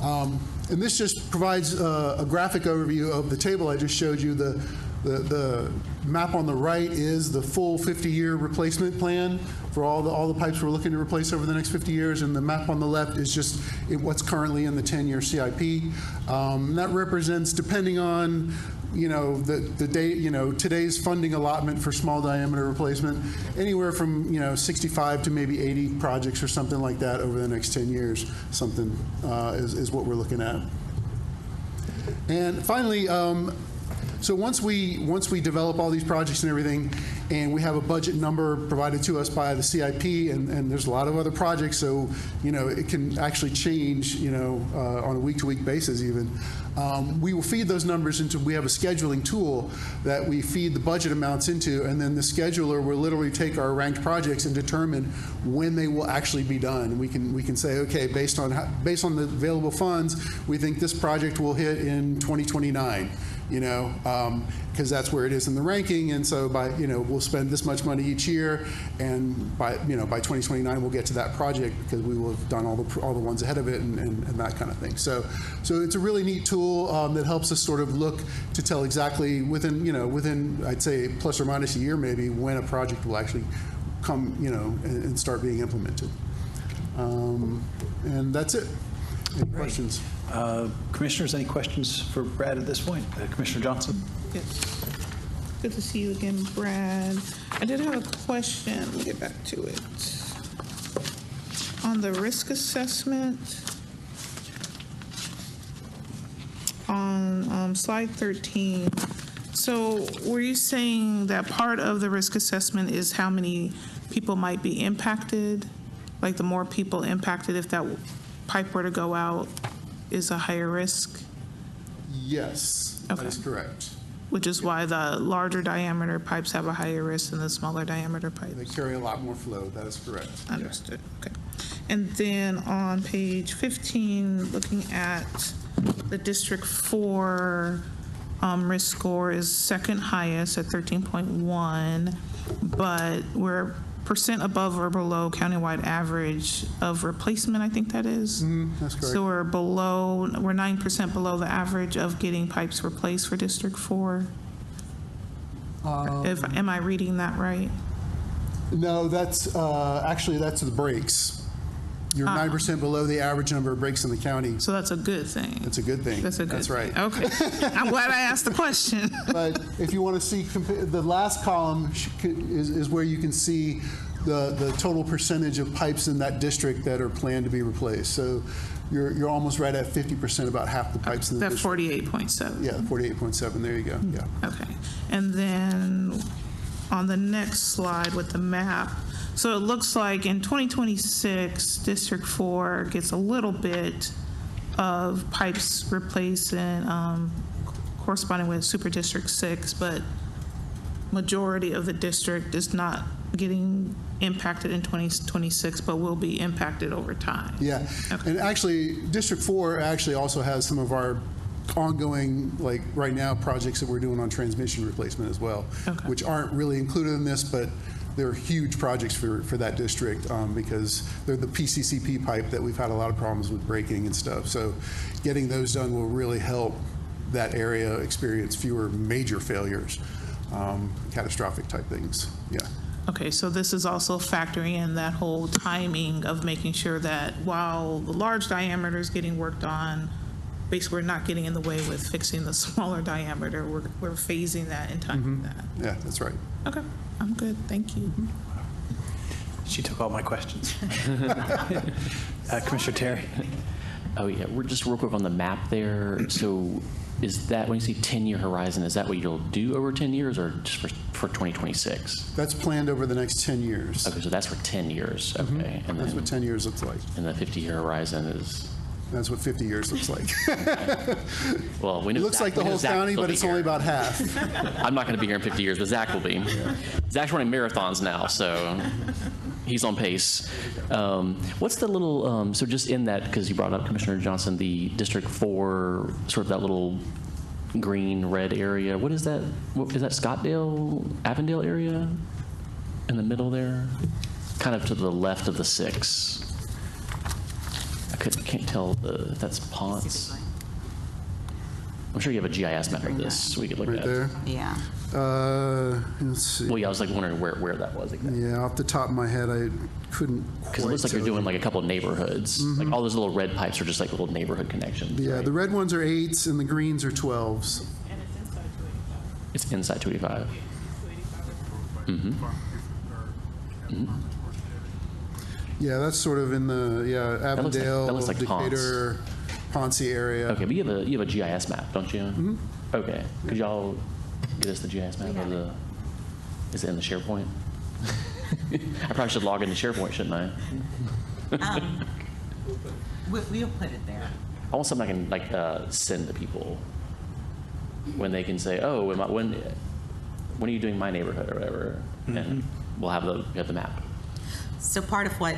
And this just provides a graphic overview of the table I just showed you. The map on the right is the full 50-year replacement plan for all the pipes we're looking to replace over the next 50 years, and the map on the left is just what's currently in the 10-year CIP. That represents, depending on the day, today's funding allotment for small diameter replacement, anywhere from 65 to maybe 80 projects or something like that over the next 10 years. Something is what we're looking at. And finally, so once we develop all these projects and everything, and we have a budget number provided to us by the CIP, and there's a lot of other projects, so it can actually change on a week-to-week basis even. We will feed those numbers into. We have a scheduling tool that we feed the budget amounts into, and then the scheduler will literally take our ranked projects and determine when they will actually be done. We can say, okay, based on the available funds, we think this project will hit in 2029. Because that's where it is in the ranking, and so we'll spend this much money each year, and by 2029 we'll get to that project because we will have done all the ones ahead of it and that kind of thing. So it's a really neat tool that helps us sort of look to tell exactly within I'd say plus or minus a year maybe when a project will actually come, and start being implemented. And that's it. Any questions? Commissioners, any questions for Brad at this point? Commissioner Johnson? Yes. Good to see you again, Brad. I did have a question. Let me get back to it. On the risk assessment, on slide 13, so were you saying that part of the risk assessment is how many people might be impacted? Like the more people impacted if that pipe were to go out is a higher risk? Yes, that is correct. Which is why the larger diameter pipes have a higher risk than the smaller diameter They pipes. carry a lot more flow. That is correct. Understood, okay. And then on page 15, looking at the District 4 risk score is second highest at 13.1, but we're percent above or below countywide average of replacement, I think that is. That's correct. So we're 9% below the average of getting pipes replaced for District 4. Am I reading that right? No, that's actually that's the breaks. You're 9% below the average number of breaks in the county. So that's a good thing. That's a good thing. That's a good That's right. thing. Okay. I'm glad I asked the question. But if you want to see, the last column is where you can see the total percentage of pipes in that district that are planned to be replaced. So you're almost right at 50%, about half the pipes in the That district. 48.7. Yeah, 48.7. There you go. Yeah. Okay. And then on the next slide with the map, so it looks like in 2026, District 4 gets a little bit of pipes replaced and corresponding with Super District 6, but majority of the district is not getting impacted in 2026, but will be impacted over time. Yeah. Okay. And actually, District 4 actually also has some of our ongoing, like right now, projects that we're doing on transmission replacement as well, Okay. which aren't really included in this, but they're huge projects for that district because they're the PCCP pipe that we've had a lot of problems with breaking and stuff. So getting those done will really help that area experience fewer major failures, catastrophic type things. Yeah. Okay, so this is also factoring in that whole timing of making sure that while the large diameter is getting worked on, basically we're not getting in the way with fixing the smaller diameter. We're phasing that and timing that. Yeah, that's right. Okay, I'm good. Thank you. She took all my questions. Commissioner Terry? Oh, yeah, we're just real quick on the map there. So is that, when you say 10-year horizon, is that what you'll do over 10 years or just for 2026? That's planned over the next 10 years. Okay, so that's for 10 years, okay. And That's then, what 10 years looks like. and the 50-year horizon is, That's what 50 years looks like. well, we know It looks Zach- like the we know whole Zach county, will but be it's only here. about half. I'm not going to be here in 50 years, but Zach will be. Zach's running marathons now, so he's on pace. What's the little, so just in that, because you brought up, Commissioner Johnson, the District 4, sort of that little green, red area. What is that? Is that Scottdale, Avondale area in the middle there? Kind of to the left of the 6. Can't tell if that's Ponce. I'm sure you have a GIS map of this we could look Right at. there. Yeah. Let's see. Well, yeah, I was like wondering where that was exactly. Yeah, off the top of my head, I couldn't Because it looks like you're doing like a couple of neighborhoods. Like all those little red pipes are just like little neighborhood connections. Yeah, right? the red ones are 8s and the greens are 12s. It's inside 285. Mm-hmm. Yeah, that's sort of in the Avondale, that looks like Decatur, Ponce area. Okay, but you have a GIS map, don't you? Mm-hmm. Okay. Could y'all get us the GIS map of the? Is it in the SharePoint? I probably should log into SharePoint, shouldn't I? We'll put it there. I want something I can like send to people when they can say, "Oh, when are you doing my neighborhood or whatever?" And we'll have the map. So part of what,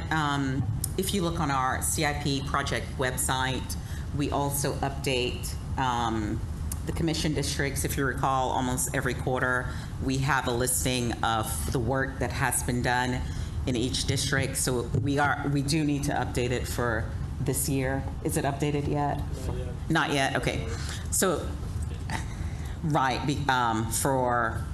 if you look on our CIP project website, we also update the commission districts. If you recall, almost every quarter, we have a listing of the work that has been done in each district. So we do need to update it for this year. Is it updated yet? Not yet, okay. So, right, for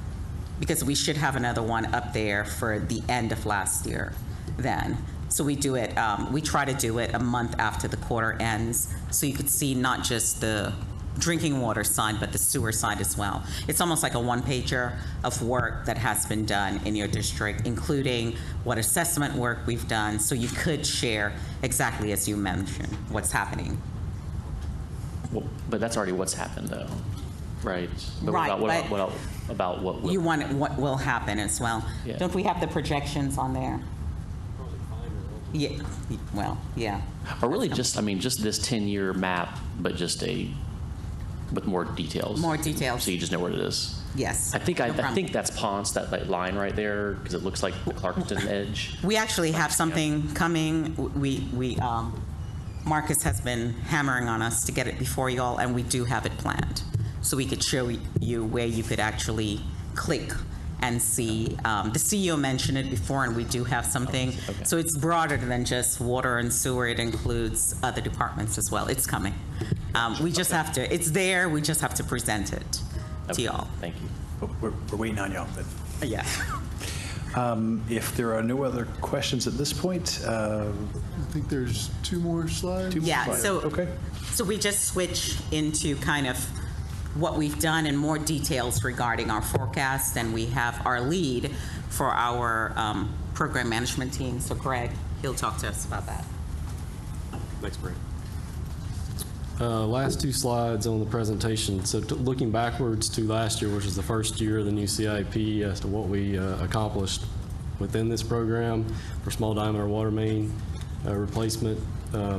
because we should have another one up there for the end of last year then. So we do it, we try to do it a month after the quarter ends, so you could see not just the drinking water side, but the sewer side as well. It's almost like a one-pager of work that has been done in your district, including what assessment work we've done, so you could share exactly as you mentioned, what's happening. Well, but that's already what's happened, though, right? But Right, about what will. You want what will happen as well. Yeah. Don't we have the projections on there? Yeah, well, yeah. Or really just, I mean, just this 10-year map, but just with more details. More details. So you just know where it is. Yes. I think no problem. think that's Ponce, that line right there, because it looks like the Clarkton edge. We actually have something coming. Marcus has been hammering on us to get it before you all, and we do have it planned. So we could show you where you could actually click and see. The CEO mentioned it before, and we do have something. Okay. So it's broader than just water and sewer. It includes other departments as well. It's coming. We just have to, it's there, we just have to present it to y'all. Thank you. We're waiting on y'all. Yeah. If there are no other questions at this point, I think there's 2 more slides. Yeah, so, Okay. so we just switch into kind of what we've done and more details regarding our forecast, and we have our lead for our program management team. So Greg, he'll talk to us about that. Thanks, Brent. Last 2 slides on the presentation. So looking backwards to last year, which is the first year of the new CIP, as to what we accomplished within this program for small diameter water main replacement.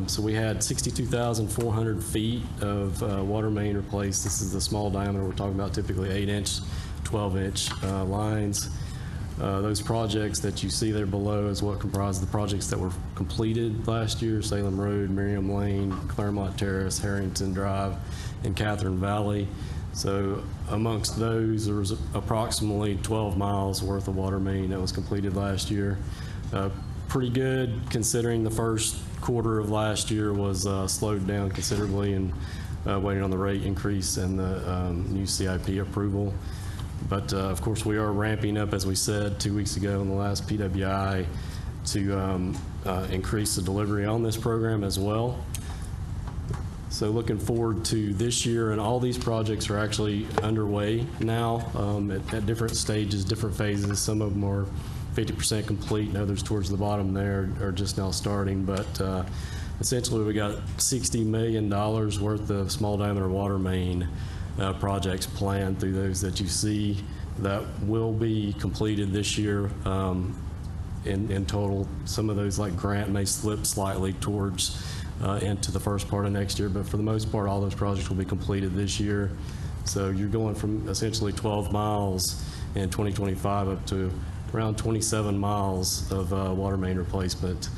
So we had 62,400 feet of water main replaced. This is the small diameter. We're talking about typically 8-inch, 12-inch lines. Those projects that you see there below is what comprised the projects that were completed last year: Salem Road, Miriam Lane, Claremont Terrace, Harrington Drive, and Catherine Valley. So amongst those, there was approximately 12 miles worth of water main that was completed last year. Pretty good, considering the first quarter of last year was slowed down considerably and waiting on the rate increase and the new CIP approval. But of course, we are ramping up, as we said 2 weeks ago in the last PWI, to increase the delivery on this program as well. So looking forward to this year, and all these projects are actually underway now at different stages, different phases. Some of them are 50% complete, and others towards the bottom there are just now starting. But essentially, we got $60 million worth of small diameter water main projects planned through those that you see that will be completed this year in total. Some of those, like grant, may slip slightly towards into the first part of next year, but for the most part, all those projects will be completed this year. So you're going from essentially 12 miles in 2025 up to around 27 miles of water main replacement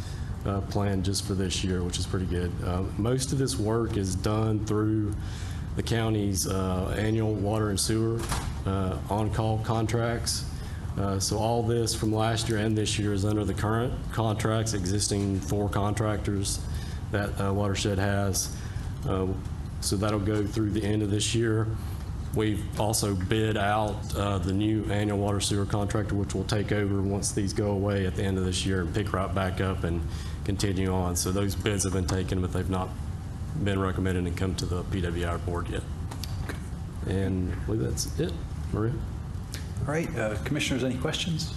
planned just for this year, which is pretty good. Most of this work is done through the county's annual water and sewer on-call contracts. So all this from last year and this year is under the current contracts, existing 4 contractors that Watershed has. So that'll go through the end of this year. We've also bid out the new annual water sewer contractor, which will take over once these go away at the end of this year and pick right back up and continue on. So those bids have been taken, but they've not been recommended and come to the PWI board yet. And I believe that's it. Maria? All right, commissioners, any questions?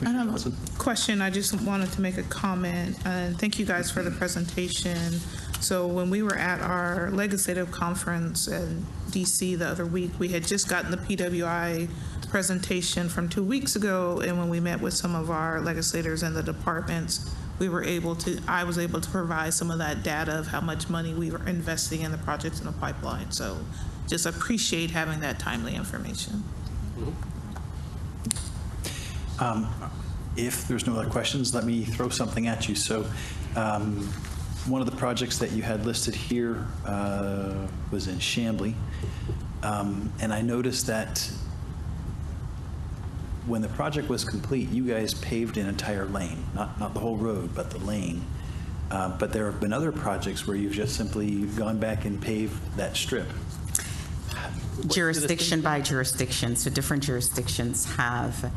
I have a question. I just wanted to make a comment. Thank you guys for the presentation. So when we were at our legislative conference in DC the other week, we had just gotten the PWI presentation from 2 weeks ago, and when we met with some of our legislators and the departments, I was able to provide some of that data of how much money we were investing in the projects in the pipeline. So just appreciate having that timely information. If there's no other questions, let me throw something at you. So one of the projects that you had listed here was in Chamblee. And I noticed that when the project was complete, you guys paved an entire lane, not the whole road, but the lane. But there have been other projects where you've just simply gone back and paved that strip. Jurisdiction by jurisdiction. So different jurisdictions have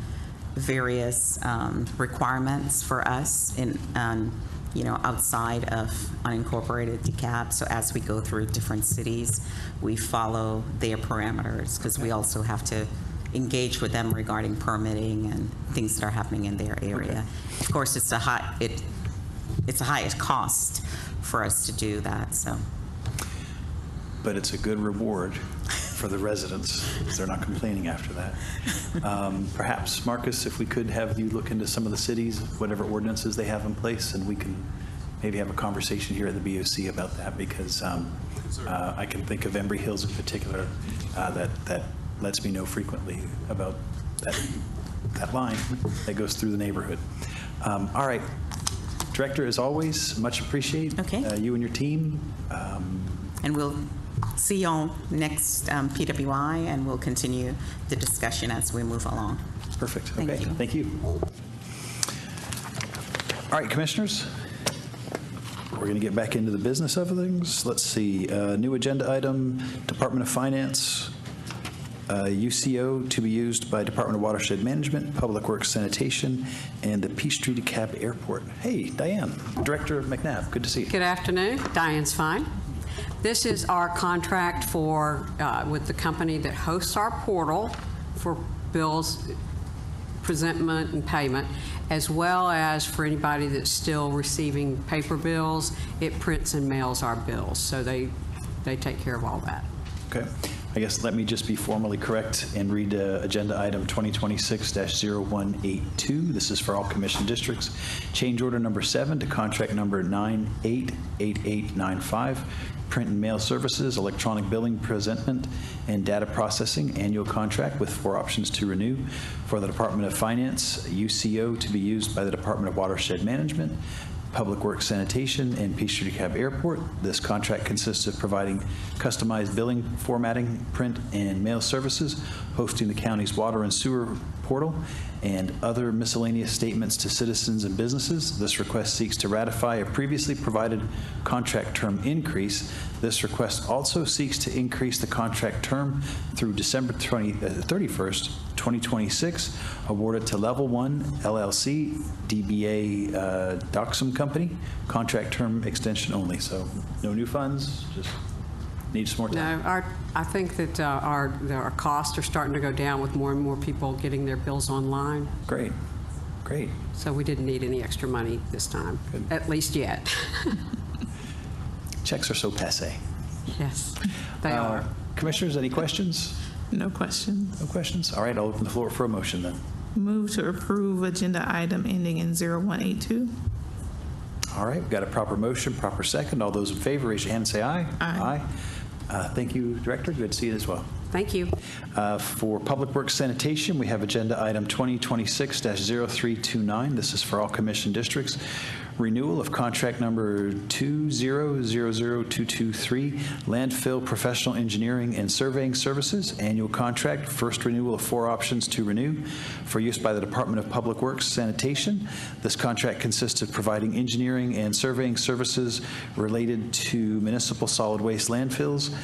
various requirements for us in, outside of unincorporated DeKalb. So as we go through different cities, we follow their parameters because we also have to engage with them regarding permitting and things that are happening in their area. Of course, it's a highest cost for us to do that. So, but it's a good reward for the residents, because they're not complaining after that. Perhaps, Marcus, if we could have you look into some of the cities, whatever ordinances they have in place, and we can maybe have a conversation here at the BOC about that, because I can think of Embry Hills in particular that lets me know frequently about that line that goes through the neighborhood. All right. Director, as always, much appreciate you and your team. And we'll see y'all next PWI, and we'll continue the discussion as we move along. Perfect. Thank Okay. you. Thank you. All right, commissioners. We're going to get back into the business of things. Let's see. New agenda item, Department of Finance. UCO to be used by Department of Watershed Management, Public Works Sanitation, and the Peachtree DeKalb Airport. Hey, Diane, Director McNabb, good to see you. Good afternoon. Diane's fine. This is our contract for with the company that hosts our portal for bills presentment and payment, as well as for anybody that's still receiving paper bills. It prints and mails our bills, so they take care of all that. Okay. I guess let me just be formally correct and read agenda item 2026-0182. This is for all commission districts. Change order number 7 to contract number 988895, print and mail services, electronic billing, presentment, and data processing, annual contract with 4 options to renew for the Department of Finance, UCO to be used by the Department of Watershed Management, Public Works Sanitation, and Peachtree DeKalb Airport. This contract consists of providing customized billing, formatting, print, and mail services, hosting the county's water and sewer portal, and other miscellaneous statements to citizens and businesses. This request seeks to ratify a previously provided contract term increase. This request also seeks to increase the contract term through December 31st, 2026, awarded to Level 1 LLC, DBA Doxum Company, contract term extension only. So no new funds, just need some more time. No, I think that our costs are starting to go down with more and more people getting their bills online. Great, great. So we didn't need any extra money this time, at least yet. Checks are so passé. Yes, they are. Commissioners, any questions? No questions. No questions? All right, I'll open the floor for a motion then. Move to approve agenda item ending in 0182. All right, we've got a proper motion, proper second. All those in favor, raise your hand and say aye. Aye. Thank you, Director. Good to see you as well. Thank you. For Public Works Sanitation, we have agenda item 2026-0329. This is for all commission districts. Renewal of contract number 2000223, landfill professional engineering and surveying services, annual contract, first renewal of 4 options to renew for use by the Department of Public Works Sanitation. This contract consists of providing engineering and surveying services related to municipal solid waste landfills,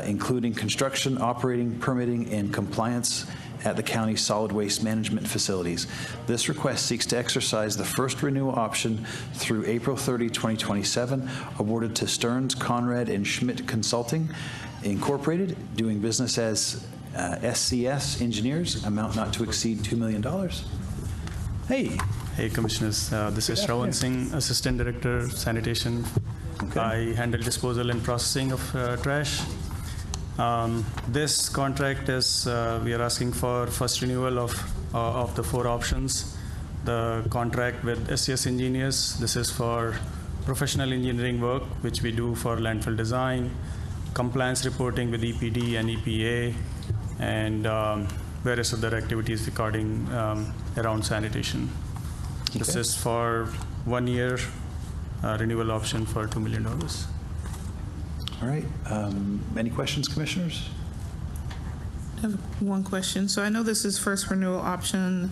including construction, operating, permitting, and compliance at the county's solid waste management facilities. This request seeks to exercise the first renewal option through April 30, 2027, awarded to Stearns, Conrad, and Schmidt Consulting, Incorporated, doing business as SCS Engineers, amount not to exceed $2 million. Hey. Hey, Commissioners. This is Shravan Singh, Assistant Director, Sanitation. Okay. I handle disposal and processing of trash. This contract is, we are asking for first renewal of the 4 options. The contract with SCS Engineers, this is for professional engineering work, which we do for landfill design, compliance reporting with EPD and EPA, and various other activities regarding around sanitation. Okay. This is for 1 year renewal option for $2 million. All right. Any questions, Commissioners? I have one question. So I know this is first renewal option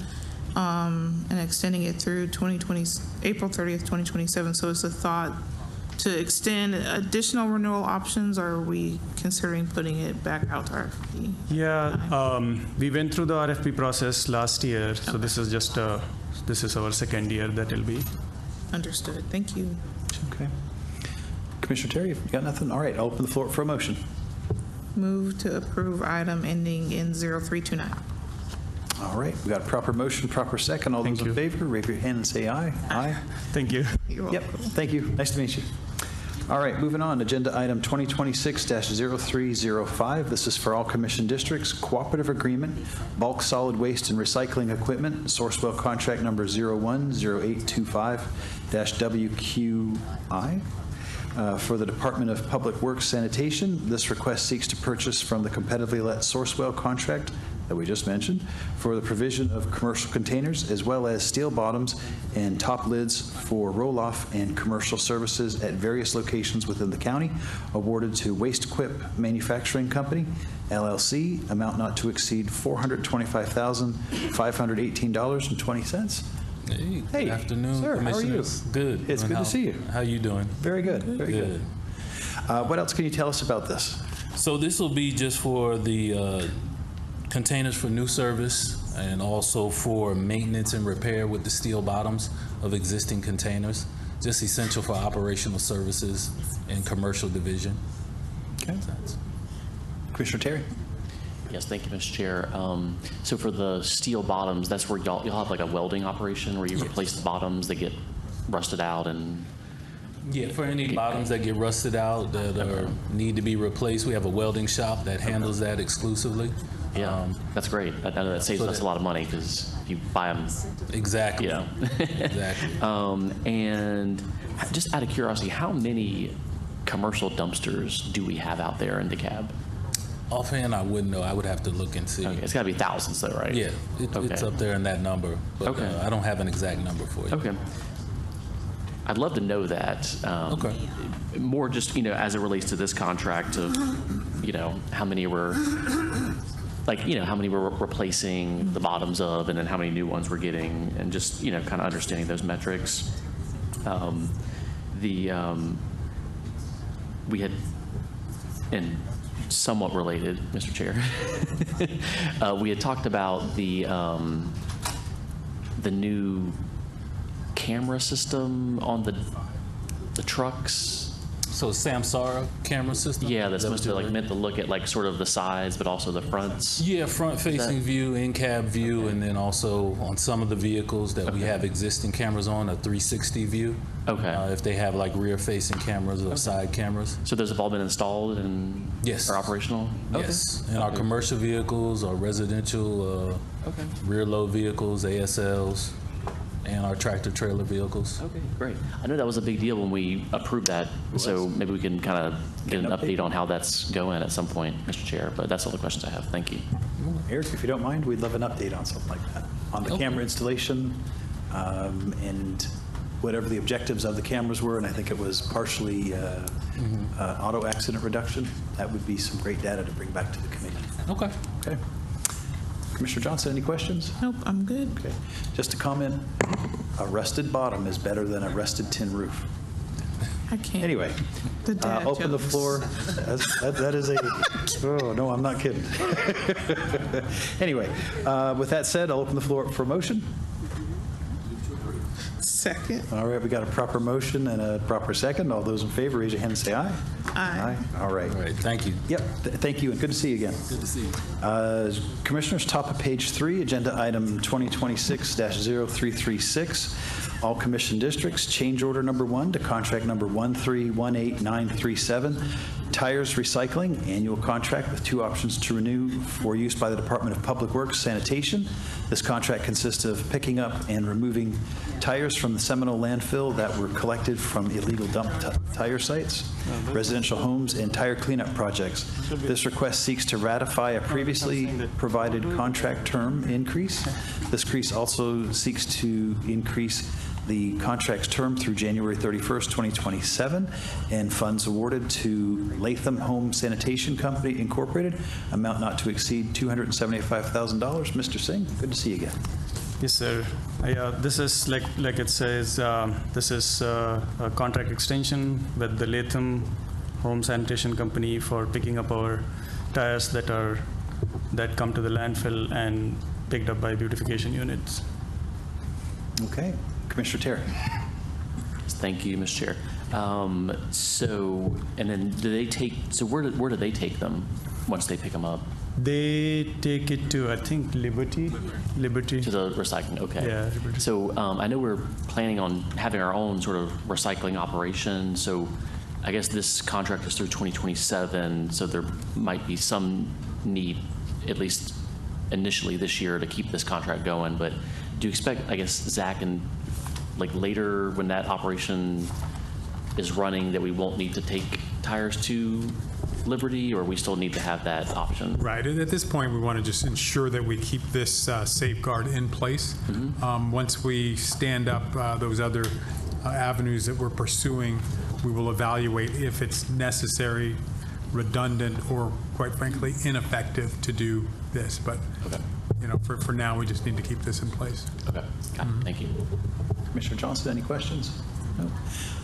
and extending it through April 30th, 2027. So is the thought to extend additional renewal options, or are we considering putting it back out to RFP? Yeah, we went through the RFP process last year, so this is just this is our second year that it'll be. Understood. Thank you. Okay. Commissioner Terry, you got nothing? All right, I'll open the floor for a motion. Move to approve item ending in 0329. All right, we got a proper motion, proper second. All those in favor, raise your hand and say aye. Aye. Thank you. You're Yep, welcome. thank you. Nice to meet you. All right, moving on. Agenda item 2026-0305. This is for all commission districts. Cooperative agreement, bulk solid waste and recycling equipment, Sourcewell contract number 010825-WQI. For the Department of Public Works Sanitation, this request seeks to purchase from the competitively let Sourcewell contract that we just mentioned for the provision of commercial containers as well as steel bottoms and top lids for roll-off and commercial services at various locations within the county, awarded to Waste Equip Manufacturing Company, LLC, amount not to exceed $425,518.20. Hey, Hey, good afternoon, sir, how are you? Commissioners. Good. It's good to see you. How you doing? Very good, very good. What else can you tell us about this? So this will be just for the containers for new service and also for maintenance and repair with the steel bottoms of existing containers. Just essential for operational services and commercial division. Okay. Commissioner Terry? Yes, thank you, Mr. Chair. So for the steel bottoms, that's where you'll have like a welding operation where you replace the bottoms that get rusted out and... Yeah, for any bottoms that get rusted out that need to be replaced, we have a welding shop that handles that exclusively. Yeah, that's great. I know that saves us a lot of money because if you buy them... Exactly. You know. Exactly. And just out of curiosity, how many commercial dumpsters do we have out there in DeKalb? Offhand, I wouldn't know. I would have to look and see. Okay, it's got to be thousands though, right? Yeah, it's up there in that number, but I don't have an exact number for you. Okay. I'd love to know that. Okay. More just, as it relates to this contract of, how many were, how many we're replacing the bottoms of, and then how many new ones we're getting, and just, kind of understanding those metrics. We had, and somewhat related, Mr. Chair, we had talked about the new camera system on the trucks. So Samsara camera system? Yeah, that's supposed to meant to look at sort of the sides, but also the fronts. Yeah, front-facing view, in-cab view, and then also on some of the vehicles that we have existing cameras on, a 360 view. Okay. If they have rear-facing cameras or side cameras. So those have all been installed and are operational? Yes. And our commercial vehicles, our residential rear-load vehicles, ASLs, and our tractor-trailer vehicles. Okay, great. I know that was a big deal when we approved that, so maybe we can kind of get an update on how that's going at some point, Mr. Chair, but that's all the questions I have. Thank you. Eric, if you don't mind, we'd love an update on something like that, on the camera installation and whatever the objectives of the cameras were, and I think it was partially auto accident reduction. That would be some great data to bring back to the committee. Okay. Okay. Commissioner Johnson, any questions? Nope, I'm good. Okay. Just a comment, a rusted bottom is better than a rusted tin roof. I can't. Anyway, The dad open the jokes. floor. That is a, oh, no, I'm not kidding. Anyway, with that said, I'll open the floor for a motion. Second. All right, we got a proper motion and a proper second. All those in favor, raise your hand and say aye. Aye. All right. All right, thank you. Yep, thank you, and good to see you again. Good to see you. Commissioners, top of page 3, agenda item 2026-0336. All commission districts, change order number 1 to contract number 1318937, tires recycling, annual contract with 2 options to renew for use by the Department of Public Works Sanitation. This contract consists of picking up and removing tires from the Seminole landfill that were collected from illegal dump tire sites, residential homes, and tire cleanup projects. This request seeks to ratify a previously provided contract term increase. This increase also seeks to increase the contract's term through January 31st, 2027, and funds awarded to Latham Home Sanitation Company, Incorporated, amount not to exceed $275,000. Mr. Singh, good to see you again. Yes, sir. Yeah, this is like it says, this is a contract extension with the Latham Home Sanitation Company for picking up our tires that come to the landfill and picked up by beautification units. Okay. Commissioner Terry. Thank you, Mr. Chair. So, and then where do they take them once they pick them up? They take it to, I think, Liberty. To the recycling, okay. Yeah, Liberty. So I know we're planning on having our own sort of recycling operation. So I guess this contract is through 2027, so there might be some need, at least initially this year, to keep this contract going. But do you expect, I guess, Zach, and like later when that operation is running, that we won't need to take tires to Liberty, or we still need to have that option? Right. At this point, we want to just ensure that we keep this safeguard in place. Once we stand up those other avenues that we're pursuing, we will evaluate if it's necessary, redundant, or quite frankly, ineffective to do this. But you know, for now, we just need to keep this in place. Okay. Got it. Thank you. Commissioner Johnson, any questions? No.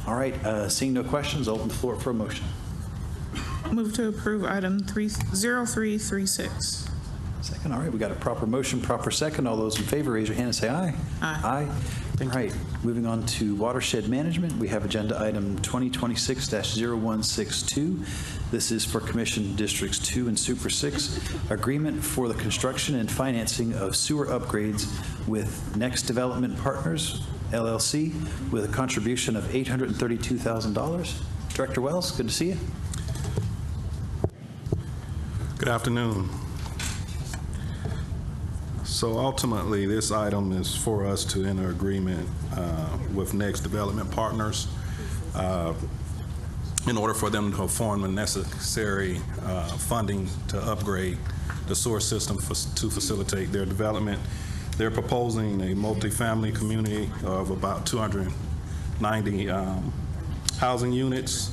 All right. Seeing no questions, open the floor for a motion. Move to approve item 0336. Second. All right. We got a proper motion, proper second. All those in favor, raise your hand and say aye. Aye. All right. Moving on to watershed management, we have agenda item 2026-0162. This is for Commission Districts 2 and Super 6, agreement for the construction and financing of sewer upgrades with Next Development Partners, LLC, with a contribution of $832,000. Director Wells, good to see you. Good afternoon. So ultimately, this item is for us to enter agreement with Next Development Partners in order for them to form the necessary funding to upgrade the sewer system to facilitate their development. They're proposing a multifamily community of about 290 housing units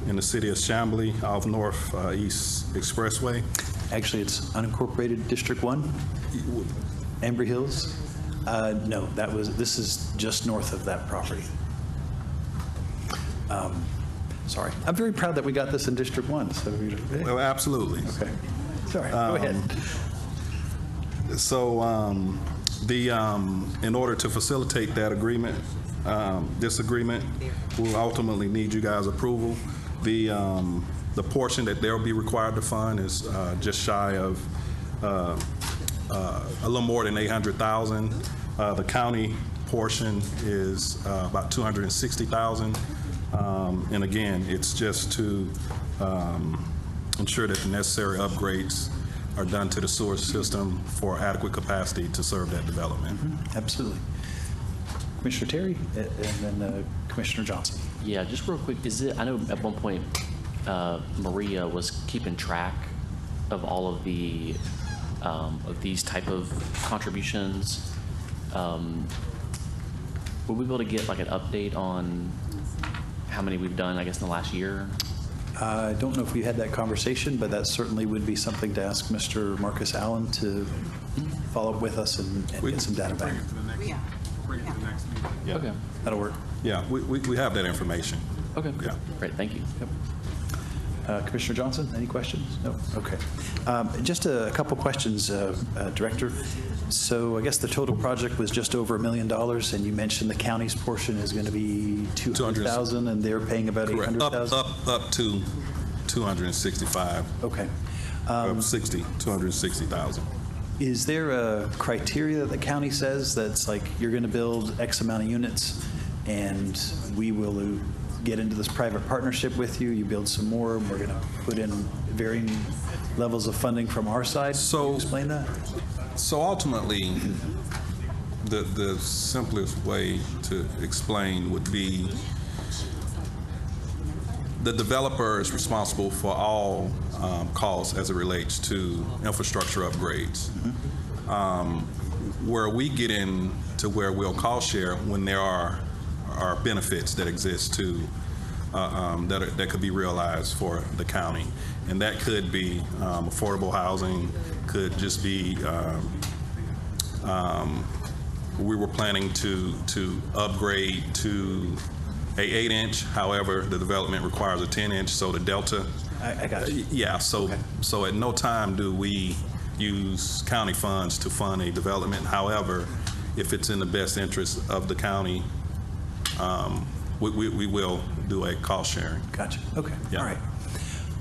in the city of Chamblee off Northeast Expressway. Actually, it's unincorporated District 1, Embry Hills. No, this is just north of that property. Sorry. I'm very proud that we got this in District 1. So Well, absolutely. Okay. Sorry, go ahead. So in order to facilitate that agreement, this agreement will ultimately need you guys' approval. The portion that they'll be required to fund is just shy of a little more than $800,000. The county portion is about $260,000. And again, it's just to ensure that the necessary upgrades are done to the sewer system for adequate capacity to serve that development. Absolutely. Commissioner Terry, and then Commissioner Johnson. Yeah, just real quick, I know at one point Maria was keeping track of all of the of these type of contributions. Will we be able to get like an update on how many we've done, I guess, in the last year? I don't know if we had that conversation, but that certainly would be something to ask Mr. Marcus Allen to follow up with us and get some data back. Bring it to the next meeting. Yeah. Okay. That'll work. Yeah, we have that information. Okay. Yeah. Great. Thank you. Yep. Commissioner Johnson, any questions? No? Okay. Just a couple questions, Director. So I guess the total project was just over $1 million, and you mentioned the county's portion is going to be $200,000, and they're paying about $800,000? Up to 265. Okay. 260,000. Is there a criteria that the county says that's like, you're going to build X amount of units, and we will get into this private partnership with you, you build some more, and we're going to put in varying levels of funding from our side? Can you explain that? So ultimately, the simplest way to explain would be the developer is responsible for all costs as it relates to infrastructure upgrades. Where we get into where we'll cost share when there are benefits that exist to that could be realized for the county, and that could be affordable housing, could just be We were planning to upgrade to a 8-inch. However, the development requires a 10-inch, so the delta. I got you. Yeah, so at no time do we use county funds to fund a development. However, if it's in the best interest of the county, we will do a cost sharing. Gotcha. Okay. Yeah. All right.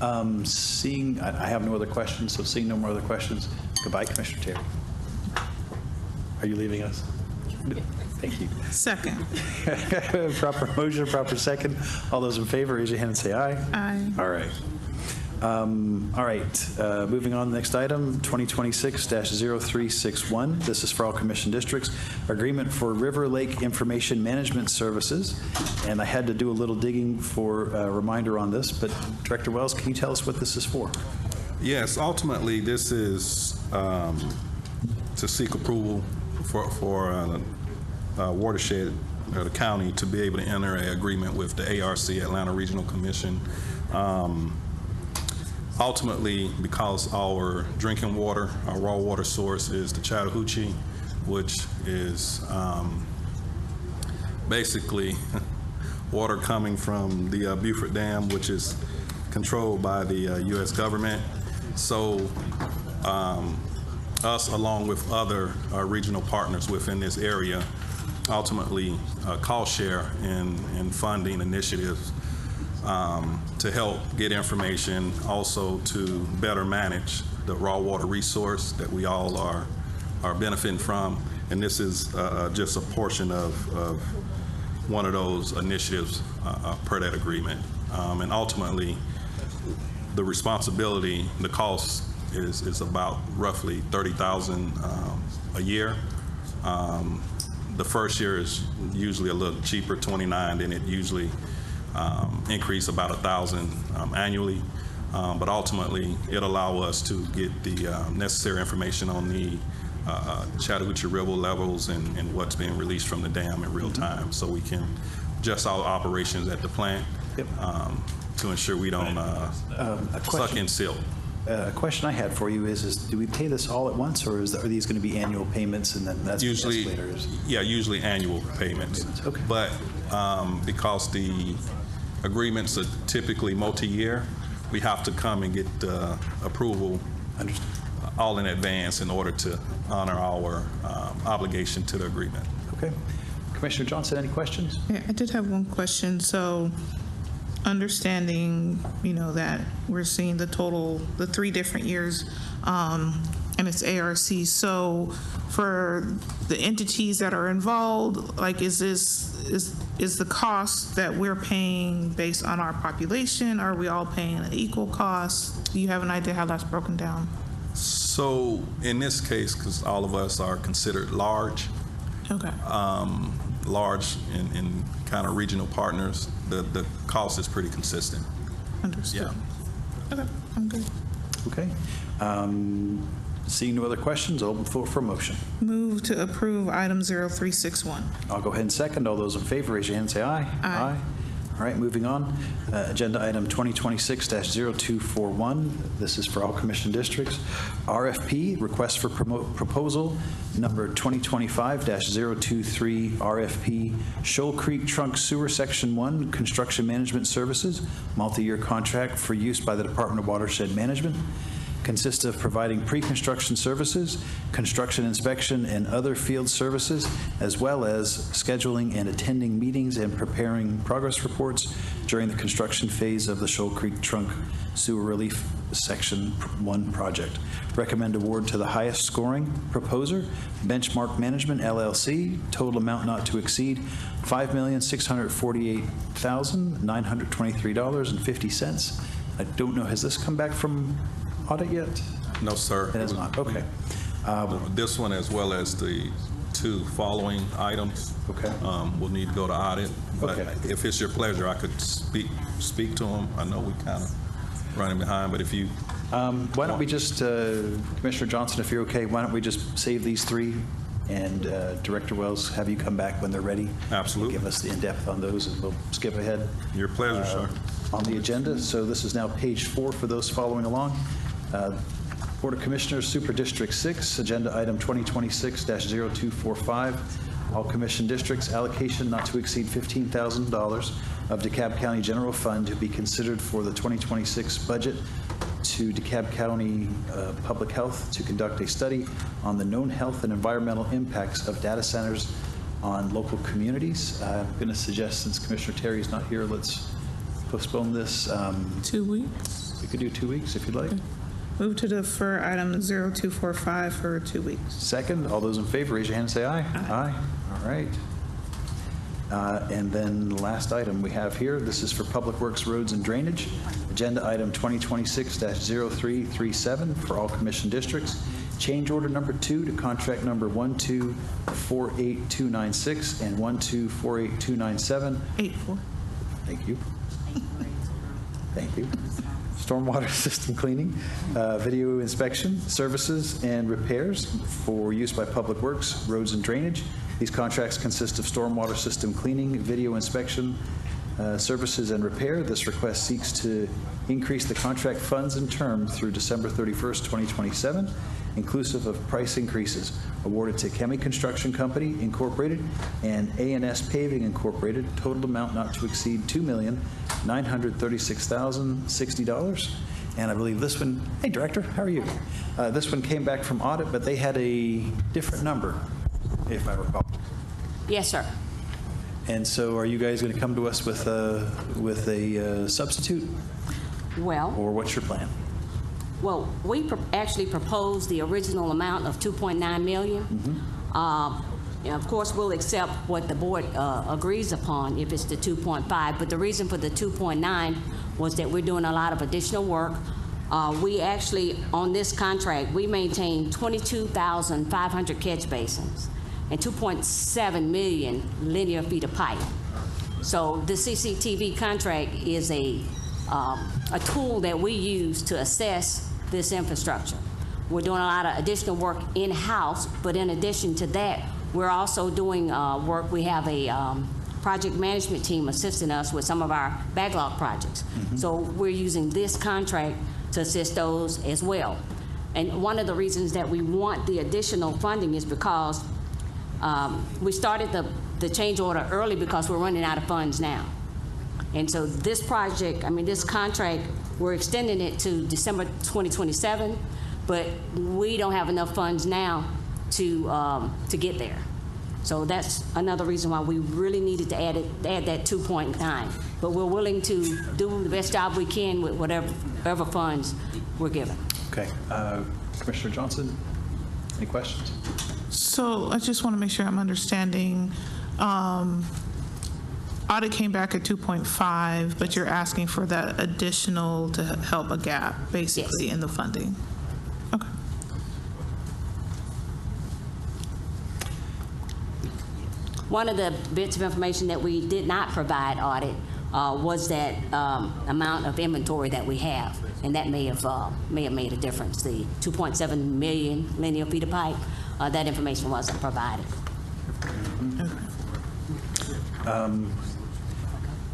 I have no other questions, so seeing no more other questions, goodbye, Commissioner Terry. Are you leaving us? Thank you. Second. Proper motion, proper second. All those in favor, raise your hand and say aye. Aye. All right. Moving on, next item, 2026-0361. This is for all commission districts. Agreement for River Lake Information Management Services. And I had to do a little digging for a reminder on this, but Director Wells, can you tell us what this is for? Yes, ultimately, this is to seek approval for watershed, the county, to be able to enter an agreement with the ARC, Atlanta Regional Commission. Ultimately, because our drinking water, our raw water source is the Chattahoochee, which is basically water coming from the Beaufort Dam, which is controlled by the U.S. government. So us, along with other regional partners within this area, ultimately cost share in funding initiatives to help get information, also to better manage the raw water resource that we all are benefiting from. And this is just a portion of one of those initiatives per that agreement. And ultimately, the responsibility, the cost is about roughly $30,000 a year. The first year is usually a little cheaper, $29,000, then it usually increase about $1,000 annually. But ultimately, it'll allow us to get the necessary information on the Chattahoochee River levels and what's being released from the dam in real time, so we can adjust our operations at the plant to ensure we don't suck in silt. A question I had for you is do we pay this all at once, or are these going to be annual payments and then that's usually, what the escalator is? Yeah, usually annual payments. Okay. But because the agreements are typically multi-year, we have to come and get approval all in advance in order to honor our obligation to the agreement. Okay. Commissioner Johnson, any questions? Yeah, I did have one question. So, understanding, that we're seeing the 3 different years, and it's ARC. So, for the entities that are involved, like, is the cost that we're paying based on our population? Are we all paying an equal cost? Do you have an idea how that's broken down? So, in this case, because all of us are considered large, Okay. Large in kind of regional partners, the cost is pretty consistent. Understood. Yeah. Okay, I'm good. Okay. Seeing no other questions, I'll open for a motion. Move to approve item 0361. I'll go ahead and second. All those in favor, raise your hand and say aye. Aye. All right, moving on. Agenda item 2026-0241. This is for all commission districts. RFP, request for proposal number 2025-023 RFP, Shoal Creek Trunk Sewer Section 1 Construction Management Services, multi-year contract for use by the Department of Watershed Management. Consists of providing pre-construction services, construction inspection, and other field services, as well as scheduling and attending meetings and preparing progress reports during the construction phase of the Shoal Creek Trunk Sewer Relief Section 1 project. Recommend award to the highest scoring proposer, Benchmark Management, LLC, total amount not to exceed $5,648,923.50. I don't know, has this come back from audit yet? No, sir. It has not. Okay. This one, as well as the 2 following items, will need to go to audit. But if it's your pleasure, I could speak to them. I know we kind of running behind, but if you why don't we just, Commissioner Johnson, if you're okay, why don't we just save these 3 and Director Wells, have you come back when they're ready? Absolutely. Give us the in-depth on those, and we'll skip ahead. Your pleasure, sir. On the agenda. So this is now page 4 for those following along. Board of Commissioners, Super District 6, Agenda Item 2026-0245. All commission districts, allocation not to exceed $15,000 of DeKalb County General Fund to be considered for the 2026 budget to DeKalb County Public Health to conduct a study on the known health and environmental impacts of data centers on local communities. I'm going to suggest, since Commissioner Terry is not here, let's postpone this. 2 weeks. We could do 2 weeks if you'd like. Move to defer item 0245 for 2 weeks. Second, all those in favor, raise your hand and say aye. Aye. All right. And then the last item we have here, this is for Public Works, Roads, and Drainage. Agenda Item 2026-0337 for all commission districts. Change order number 2 to contract number 1248296 and 1248297. 84. Thank you. Thank you. Stormwater system cleaning, video inspection, services, and repairs for use by Public Works, Roads, and Drainage. These contracts consist of stormwater system cleaning, video inspection, services, and repair. This request seeks to increase the contract funds and term through December 31st, 2027, inclusive of price increases awarded to Chemi Construction Company, Incorporated, and A&S Paving, Incorporated, total amount not to exceed $2,936,060. And I believe this one, hey, Director, how are you? This one came back from audit, but they had a different number, if I recall. Yes, sir. And so are you guys going to come to us with a substitute? Well, or what's your plan? Well, we actually proposed the original amount of $2.9 million. And of course, we'll accept what the board agrees upon if it's the 2.5. But the reason for the 2.9 was that we're doing a lot of additional work. We actually, on this contract, we maintain 22,500 catch basins and 2.7 million linear feet of pipe. So the CCTV contract is a tool that we use to assess this infrastructure. We're doing a lot of additional work in-house, but in addition to that, we're also doing work. We have a project management team assisting us with some of our backlog projects. So we're using this contract to assist those as well. And one of the reasons that we want the additional funding is because we started the change order early because we're running out of funds now. And so this project, I mean, this contract, we're extending it to December 2027, but we don't have enough funds now to get there. So that's another reason why we really needed to add that 2.9. But we're willing to do the best job we can with whatever funds we're given. Okay. Commissioner Johnson, any questions? So I just want to make sure I'm understanding. Audit came back at 2.5, but you're asking for that additional to help a gap, basically, in the funding. Okay. One of the bits of information that we did not provide audit was that amount of inventory that we have, and that may have made a difference. The 2.7 million linear feet of pipe, that information wasn't provided.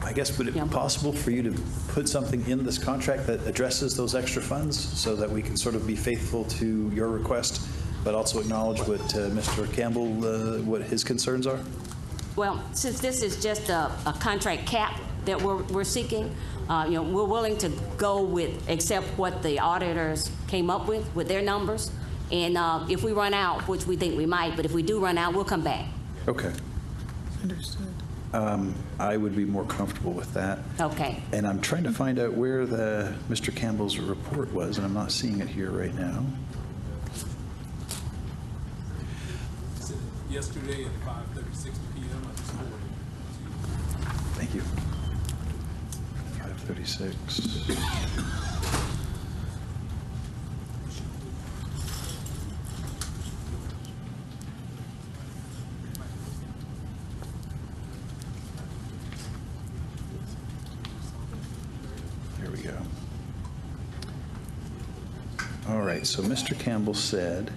I guess, would it be possible for you to put something in this contract that addresses those extra funds so that we can sort of be faithful to your request, but also acknowledge what Mr. Campbell, what his concerns are? Well, since this is just a contract cap that we're seeking, we're willing to go with, accept what the auditors came up with their numbers. And if we run out, which we think we might, but if we do run out, we'll come back. Okay. Understood. I would be more comfortable with that. Okay. And I'm trying to find out where Mr. Campbell's report was, and I'm not seeing it here right now. Yesterday at 5:36 p.m. at this morning. Thank you. 5:36. There we go. All right, so Mr. Campbell said,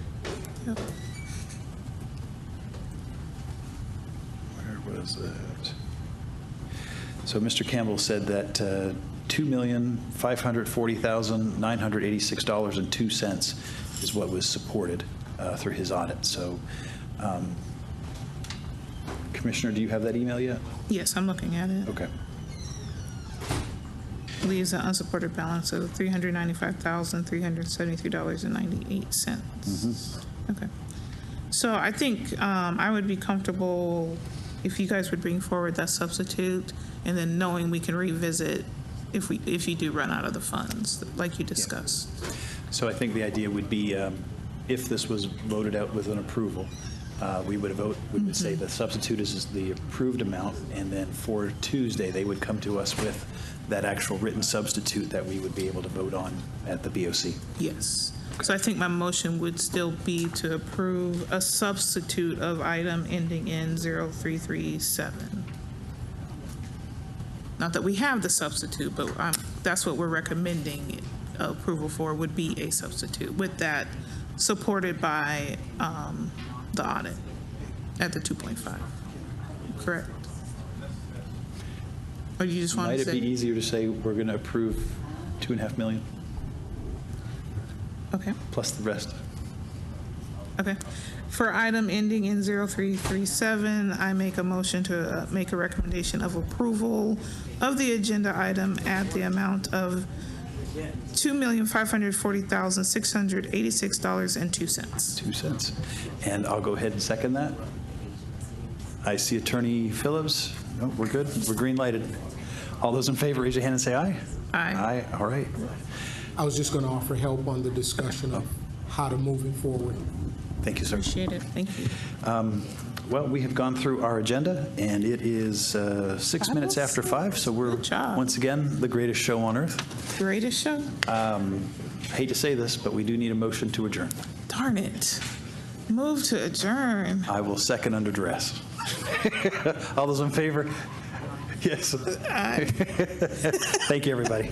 Yep. where was that? So Mr. Campbell said that $2,540,986.02 is what was supported through his audit. So, Commissioner, do you have that email yet? Yes, I'm looking at it. Okay. Leaves an unsupported balance of $395,373.98. Okay. So I think I would be comfortable if you guys would bring forward that substitute, and then knowing we can revisit if you do run out of the funds, like you discussed. So I think the idea would be, if this was voted out with an approval, we would say the substitute is the approved amount, and then for Tuesday, they would come to us with that actual written substitute that we would be able to vote on at the BOC. Yes. So I think my motion would still be to approve a substitute of item ending in 0337. Not that we have the substitute, but that's what we're recommending approval for, would be a substitute with that supported by the audit at the 2.5. Correct? Or you just want to say? Might it be easier to say we're going to approve $2.5 million? Okay. Plus the rest. Okay. For item ending in 0337, I make a motion to make a recommendation of approval of the agenda item at the amount of $2,540,686.02. 2 cents. And I'll go ahead and second that. I see Attorney Phillips. No, we're good. We're green lighted. All those in favor, raise your hand and say aye. Aye. Aye. All right. I was just going to offer help on the discussion of how to move it forward. Thank you, sir. Appreciate it. Thank you. Well, we have gone through our agenda, and it is 6 minutes after 5, so we're, once again, the greatest show on earth. Greatest show? I hate to say this, but we do need a motion to adjourn. Darn it. Move to adjourn. I will second under duress. All those in favor? Yes. Aye. Thank you, everybody.